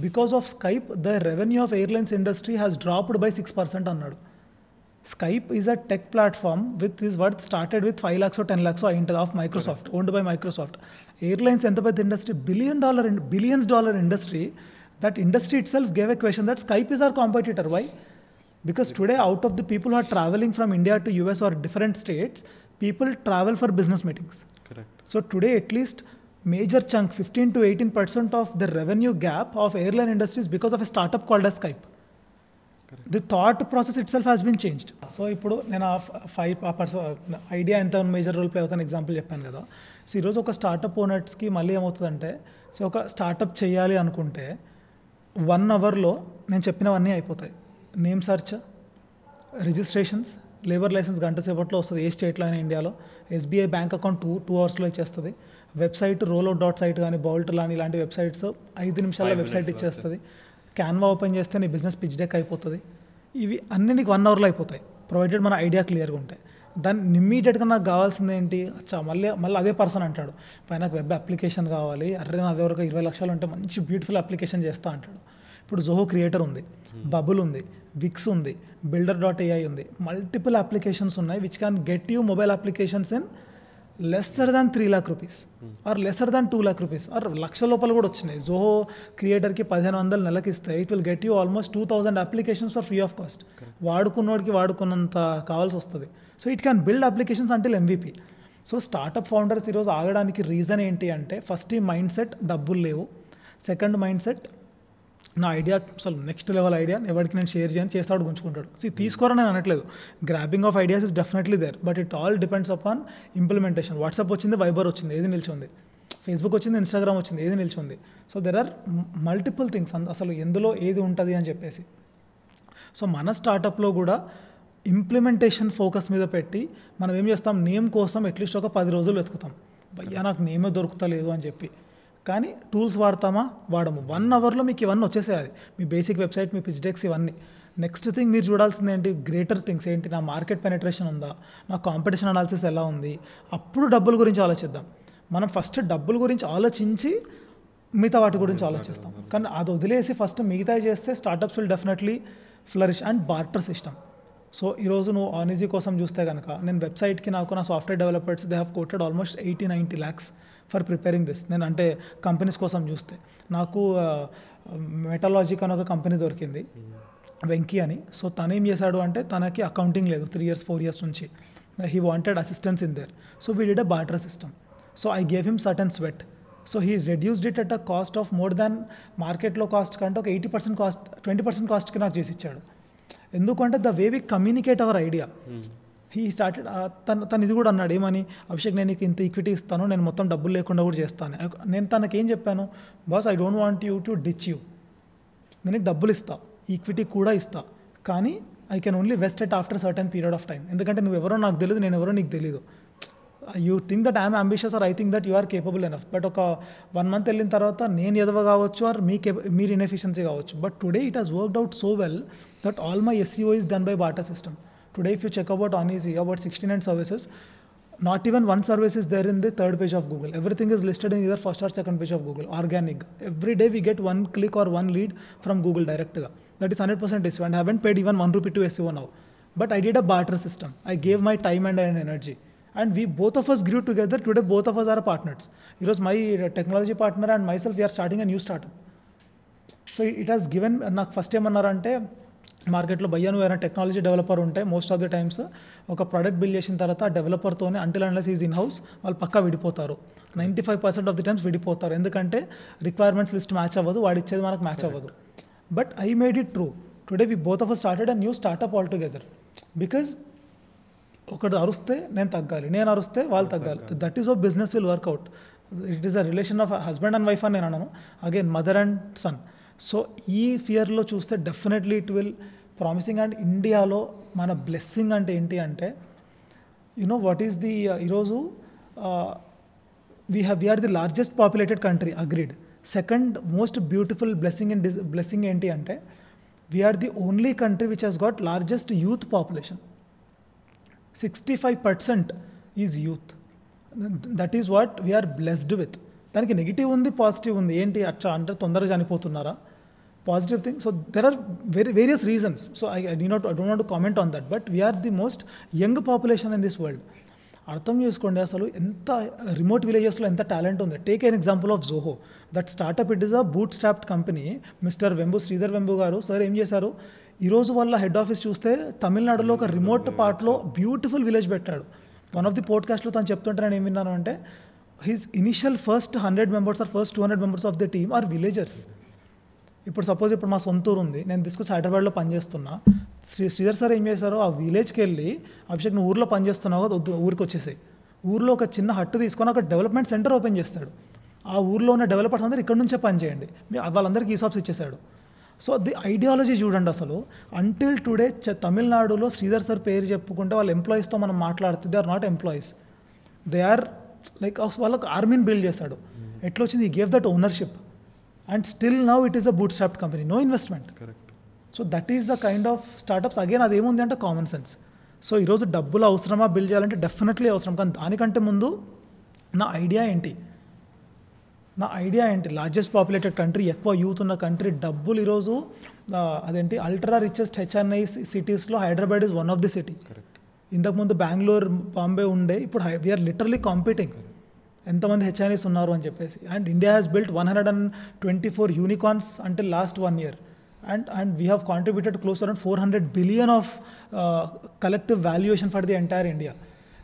because of Skype the revenue of airlines industry has dropped by 6% అన్నాడు. Skype is a tech platform with his worth started with 5 lakhs or 10 lakhs or into of Microsoft, owned by Microsoft. Airlines ఎంత పెద్ద industry, billions dollar industry. That industry itself gave a question that Skype is our competitor. Why? Because today out of the people who are traveling from India to US or different states, people travel for business meetings. Correct. So today at least major chunk 15 to 18% of the revenue gap of airline industry is because of a startup called as Skype. The thought process itself has been changed. So ఇప్పుడు నేను idea ఎంత major role play అవుతాను example చెప్పాను కదా. So ఈరోజు ఒక startup ఓనర్స్కి మళ్ళీ ఏమవుతుందంటే, సో ఒక స్టార్టప్ చేయాలి అనుకుంటే 1 hourలో నేను చెప్పినవన్నీ అయిపోతాయి. Name search, registrations, labour licence గంట సేపట్లో వస్తుంది ఏ స్టేట్లో అయినా ఇండియాలో. ఎస్బీఐ బ్యాంక్ అకౌంట్ 2 hours ఇచ్చేస్తుంది. వెబ్సైట్ rollout.site కానీ బౌల్ట్ కానీ ఇలాంటి వెబ్సైట్స్ 5 నిమిషాల్లో వెబ్సైట్ ఇచ్చేస్తుంది. క్యాన్వా ఓపెన్ చేస్తే నీ బిజినెస్ పిచ్ డెక్ అయిపోతుంది. ఇవి అన్నీ నీకు 1 hourలో అయిపోతాయి, ప్రొవైడెడ్ మన ఐడియా క్లియర్గా ఉంటాయి. దాన్ని ఇమ్మీడియట్గా నాకు కావాల్సింది ఏంటి, మళ్ళీ అదే పర్సన్ అంటాడు పైన వెబ్ అప్లికేషన్ కావాలి, అరే నా దగ్గర 20 లక్షలు ఉంటే మంచి బ్యూటిఫుల్ అప్లికేషన్ చేస్తా అంటాడు. ఇప్పుడు జోహో క్రియేటర్ ఉంది, బబుల్ ఉంది, విక్స్ ఉంది, builder.ai ఉంది, మల్టిపుల్ అప్లికేషన్స్ ఉన్నాయి which can get you mobile applications in lesser than 3 lakh rupees or lesser than 2 lakh rupees or లక్ష లోపల కూడా వచ్చినాయి. జోహో క్రియేటర్కి 1500 నెలకి ఇస్తే it will get you almost 2000 applications for free of cost. వాడుకున్నోడికి వాడుకున్నంత కావాల్సి వస్తుంది. So it can build applications until MVP. So startup founders ఈరోజు ఆగడానికి రీజన్ ఏంటి అంటే, ఫస్ట్ ఈ మైండ్ సెట్ డబ్బులు లేవు, సెకండ్ మైండ్ సెట్ నా ఐడియా అసలు నెక్స్ట్ లెవెల్ ఐడియా ఎవరికి నేను షేర్ చేయని చేస్తాడు గుంచుకుంటాడు. తీసుకోరని నేను అనట్లేదు, grabbing of ideas is definitely there, but it all depends upon implementation. WhatsApp వచ్చింది, వైబర్ వచ్చింది, ఏది నిల్చుంది, ఫేస్బుక్ వచ్చింది, ఇన్స్టాగ్రామ్ వచ్చింది, ఏది నిల్చుంది. So there are multiple things, అసలు ఎందులో ఏది ఉంటుంది అని చెప్పేసి. సో మన స్టార్టప్లో కూడా ఇంప్లిమెంటేషన్ ఫోకస్ మీద పెట్టి మనం ఏం చేస్తాం, నేమ్ కోసం అట్లీస్ట్ ఒక 10 రోజులు వెతుకుతాం, భయ్యా నాకు నేమే దొరుకుతలేదు అని చెప్పి. కానీ టూల్స్ వాడతామా, వాడము. 1 hourలో మీకు ఇవన్నీ వచ్చేసేయాలి, మీ బేసిక్ వెబ్సైట్, మీ పిచ్ డెక్స్, ఇవన్నీ. నెక్స్ట్ థింగ్ మీరు చూడాల్సింది ఏంటి, గ్రేటర్ థింగ్స్ ఏంటి, నా మార్కెట్ పెనిట్రేషన్ ఉందా, నా కాంపిటీషన్ అనాలిసిస్ ఎలా ఉంది, అప్పుడు డబ్బుల గురించి ఆలోచిద్దాం. మనం ఫస్ట్ డబ్బుల గురించి ఆలోచించి మిగతా వాటి గురించి ఆలోచిస్తాం. కానీ అది వదిలేసి ఫస్ట్ మిగతా చేస్తే startups will definitely flourish. And barter system. So ఈరోజు నువ్వు ఆనీజీ కోసం చూస్తే కనుక, నేను వెబ్సైట్కి నాకు నా software developers they have quoted almost 80-90 lakhs for preparing this. నేను అంటే కంపెనీస్ కోసం చూస్తే నాకు మెటాలజిక్ అని ఒక కంపెనీ దొరికింది, వెంకీ అని. సో తను ఏం చేశాడు అంటే, తనకి అకౌంటింగ్ లేదు 3 years 4 years నుంచి, he wanted assistance in there. So we did a barter system. So I gave him certain sweat. So he reduced it at a cost of more than మార్కెట్లో cost కంటే ఒక 80% cost, 20% కాస్ట్కి నాకు చేసి ఇచ్చాడు. ఎందుకంటే the way we communicate our idea. He started, తను ఇది కూడా అన్నాడు, ఏమని, అభిషేక్ నేను నీకు ఇంత ఈక్విటీ ఇస్తాను, నేను మొత్తం డబ్బులు లేకుండా కూడా చేస్తాను. నేను తనకేం చెప్పాను, boss I don't want you to ditch you, నేను డబ్బులు ఇస్తా, ఈక్విటీ కూడా ఇస్తా, కానీ I can only vest it after certain period of time. ఎందుకంటే నువ్వెవరో నాకు తెలియదు, నేను ఎవరో నీకు తెలియదు. You think that I'm ambitious or I think that you are capable enough. But ఒక 1 month వెళ్ళిన తర్వాత నేను ఎదవ కావచ్చు ఆర్ మీరు ఇన్ఎఫిషియన్సీ కావచ్చు. But today it has worked out so well that all my SEO is done by barter system. Today if you check about Uneasy, about 69 services, not even one service is there in the 3rd page of Google. Everything is listed in either 1st or 2nd page of Google, organic. Every day we get 1 click or 1 lead from Google direct. That is 100% SEO, and I haven't paid even 1 rupee to SEO now. But I did a barter system. I gave my time and energy. And we both of us grew together. Today both of us are partners. It was my technology partner and myself, we are starting a new startup. So it has given, నాకు first ఏమన్నారంటే, మార్కెట్లో భయ్యా నువ్వు ఏమైనా technology developer ఉంటే most of the times ఒక product build చేసిన తర్వాత ఆ డెవలపర్తోనే until unless is in house వాళ్ళు పక్కా విడిపోతారు. 95% ఆఫ్ ది టైమ్స్ విడిపోతారు, ఎందుకంటే రిక్వైర్మెంట్స్ లిస్ట్ మ్యాచ్ అవ్వదు, వాడు ఇచ్చేది మనకు మ్యాచ్ అవ్వదు. But I made it true. Today we both of us started a new startup altogether. Because ఒకటి అరుస్తే నేను తగ్గాలి, నేను అరుస్తే వాళ్ళు తగ్గాలి. That is how business will work out. It is a relation of husband and wife అని నేను అన్నాను, again mother and son. So ఈ ఫియర్లో చూస్తే definitely it will promising. And ఇండియాలో మన బ్లెస్సింగ్ అంటే ఏంటి అంటే, యునో వాట్ ఈస్ ది, ఈరోజు we are the largest populated country, agreed. Second most beautiful blessing ఏంటి అంటే, we're the only country which has got largest youth population. 65% is youth. That is what we're blessed with. దానికి negative ఉంది, positive ఉంది. ఏంటి అచ్చా అంటే తొందరగా చనిపోతున్నారా? Positive thing. So there are various reasons. So I don't want to comment on that. But we're the most young population in this world. అర్థం చేసుకోండి అసలు ఎంత రిమోట్ విలేజెస్లో ఎంత టాలెంట్ ఉంది. Take an example of Zoho. That startup it is a bootstrapped company. Mr Sridhar Vembu garu sir ఏం చేశారు, ఈరోజు వాళ్ళ హెడ్ ఆఫీస్ చూస్తే తమిళనాడులో ఒక రిమోట్ పార్ట్లో బ్యూటిఫుల్ విలేజ్ పెట్టాడు. వన్ ఆఫ్ ది పోడ్కాస్ట్లో తను చెప్తుంటే నేను ఏం విన్నాను అంటే his initial first 100 members or first 200 members of the team are villagers. ఇప్పుడు సపోజ్ ఇప్పుడు మా సొంతూరు ఉంది, నేను తీసుకొచ్చి హైదరాబాద్లో పనిచేస్తున్నా. శ్రీధర్ సార్ ఏం చేశారు, ఆ విలేజ్కి వెళ్ళి అభిషేక్ నువ్వు ఊర్లో పనిచేస్తున్నావు కదా, వద్దు ఊరికి వచ్చేసాయి, ఊర్లో ఒక చిన్న హట్టు తీసుకొని ఒక డెవలప్మెంట్ సెంటర్ ఓపెన్ చేస్తాడు. ఆ ఊర్లో ఉన్న డెవలపర్స్ అందరూ ఇక్కడ నుంచే పని చేయండి, వాళ్ళందరికీ ఈసాప్స్ ఇచ్చేసాడు. సో ది ఐడియాలజీ చూడండి అసలు. అంటిల్ టుడే తమిళనాడులో శ్రీధర్ సార్ పేరు చెప్పుకుంటే వాళ్ళ ఎంప్లాయీస్తో మనం మాట్లాడితే they are not employees, they are like వాళ్ళకు ఆర్మీని బిల్డ్ చేశాడు. ఎట్లా వచ్చింది, ఈ gave that ownership and still now it is a bootstrapped company, no investment. So that is the kind of startups. Again అదేముంది అంటే కామన్ సెన్స్. సో ఈరోజు డబ్బులు అవసరమా బిల్డ్ చేయాలంటే డెఫినెట్లీ అవసరం. కానీ దానికంటే ముందు నా ఐడియా ఏంటి, లార్జెస్ట్ పాపులేటెడ్ కంట్రీ, ఎక్కువ యూత్ ఉన్న కంట్రీ, డబ్బులు ఈరోజు అదేంటి అల్ట్రా రిచెస్ట్ హెచ్ఎన్ఐ సిటీస్లో Hyderabad is one of the city. ఇంతకుముందు బెంగళూరు, బాంబే ఉండే, ఇప్పుడు వీఆర్ లిటరలీ కాంపీటింగ్ ఎంతమంది హెచ్ఎన్ఐస్ ఉన్నారు అని చెప్పేసి. And India has built 124 unicorns అంటే last 1 year. And we have contributed close to around 400 billion of collective valuation for the entire India.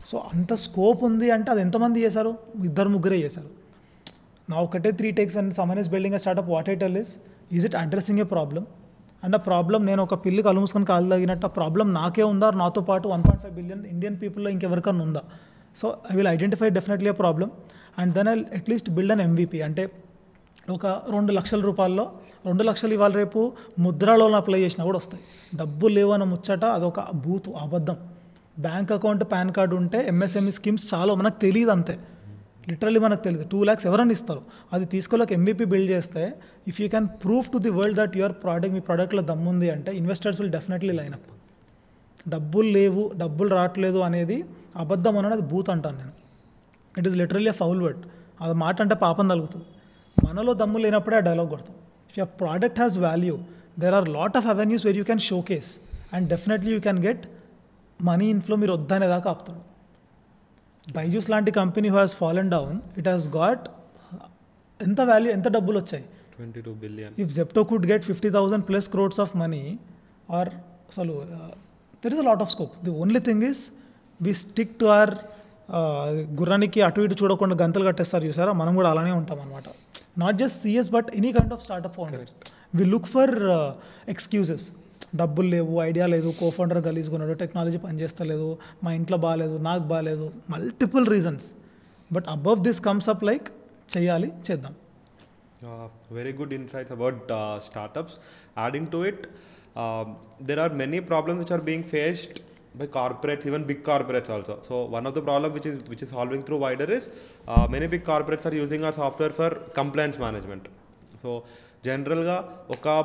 So అంత scope ఉంది అంటే అది ఎంతమంది చేశారు, 2-3 చేశారు. నా ఒకటే 3 takes when someone is building a startup, what I tell is it addressing a problem? And ఆ ప్రాబ్లం నేను ఒక పిల్లికి అలు మూసుకొని కాలు తగినట్టు ఆ ప్రాబ్లం నాకే ఉందా, నాతో పాటు 1.5 billion ఇండియన్ పీపుల్లో ఇంకెవరికన్నా ఉందా? So I will identify definitely a problem and then I at least build an MVP. అంటే ఒక 2 లక్షల రూపాయల్లో 2 లక్షలు ఇవాళ రేపు ముద్రాలో అప్లై చేసినా కూడా వస్తాయి. డబ్బులు లేవన్న ముచ్చట అదొక బూతు, అబద్ధం. బ్యాంక్ అకౌంట్, పాన్ కార్డు ఉంటే MSME స్కీమ్స్ చాలా మనకు తెలియదు, అంతే. లిటరల్లీ మనకు తెలియదు. 2 lakhs ఎవరైనా ఇస్తారు. అది తీసుకోలేక MVP బిల్డ్ చేస్తే if you can prove to the world that your product, మీ ప్రోడక్ట్లో దమ్ముంది అంటే investors will definitely line up. డబ్బులు లేవు, డబ్బులు రావట్లేదు అనేది అబద్ధం అనేది అది బూత్ అంటాను నేను. It is literally a foul word. అది మాట అంటే పాపం తగులుతుంది. మనలో దమ్ము లేనప్పుడే ఆ డైలాగ్ కొడతాం. If your product has value, there are lot of avenues where you can showcase and definitely you can get money inflow. మీరు వద్దనేదాకా ఆపుతాడు. బైజూస్ లాంటి company who has fallen down, it has got ఎంత value, ఎంత డబ్బులు వచ్చాయి, 22 billion. If Zepto could get 50,000+ crores of money or అసలు there is a lot of scope. The only thing is we stick to hour గుర్రానికి అటు ఇటు చూడకుండా గంతలు కట్టేస్తారు చూసారా, మనం కూడా అలానే ఉంటాం అనమాట. Not just CS but any kind of startup founders we look for excuses. డబ్బులు లేవు, ఐడియా లేదు, కోఫౌండర్ గలీజుకున్నాడు, టెక్నాలజీ పనిచేస్తలేదు, మా ఇంట్లో బాగాలేదు, నాకు బాగాలేదు, multiple reasons. But above this comes up like చేయాలి, చేద్దాం. Very good insights about startups. Adding to it, there are many problems which are being faced by corporates, even big corporates also. So one of the problem which is solving through Wider is many big corporates are using our software for compliance management. So generally oka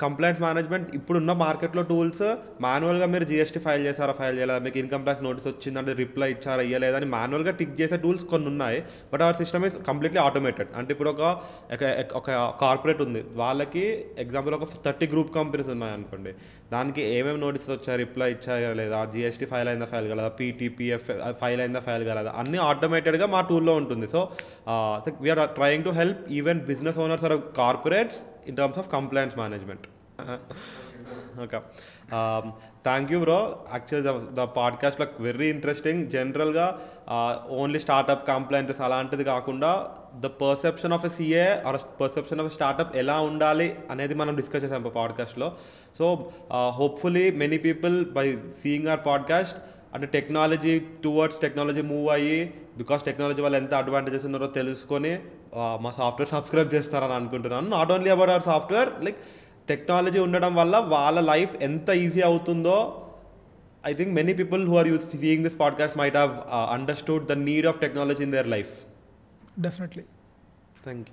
complaints management ఇప్పుడున్న మార్కెట్లో tools మాన్యువల్గా మీరు GST file చేశారా, file చేయలేదా, మీకు income tax notice వచ్చిందంటే reply ఇచ్చారా, ఇయ్యలేదా అని మాన్యువల్గా టిక్ చేసే టూల్స్ కొన్ని ఉన్నాయి. But our system is completely automated. అంటే ఇప్పుడు ఒక కార్పొరేట్ ఉంది, వాళ్ళకి ఎగ్జాంపుల్ ఒక 30 గ్రూప్ కంపెనీస్ ఉన్నాయి అనుకోండి, దానికి ఏమేమి నోటీస్ వచ్చాయి, రిప్లై ఇచ్చారా లేదా, GST ఫైల్ అయిందా, ఫైల్ కలదా, PT, PF ఫైల్ అయిందా, ఫైల్ కలదా, అన్నీ ఆటోమేటెడ్గా మా టూల్లో ఉంటుంది. So we're trying to help even business owners or corporates in terms of compliance management. Okay. Thank you, bro. Actually, the podcast like very interesting. Generally, only startup compliance అలాంటిది కాకుండా the perception of a CA or perception of a startup ఎలా ఉండాలి అనేది మనం discuss చేసాం పాడ్కాస్ట్లో. So hopefully many people by seeing our podcast అంటే technology towards technology move అయ్యి, బికాస్ టెక్నాలజీ వాళ్ళు ఎంత అడ్వాంటేజెస్ ఉన్నారో తెలుసుకొని మా సాఫ్ట్వేర్ సబ్స్క్రైబ్ చేస్తారని అనుకుంటున్నాను. Not only about our software, like technology ఉండడం వల్ల వాళ్ళ లైఫ్ ఎంత ఈజీ అవుతుందో I think many people who are seeing this podcast might have understood the need of technology in their life. Definitely. Thank you.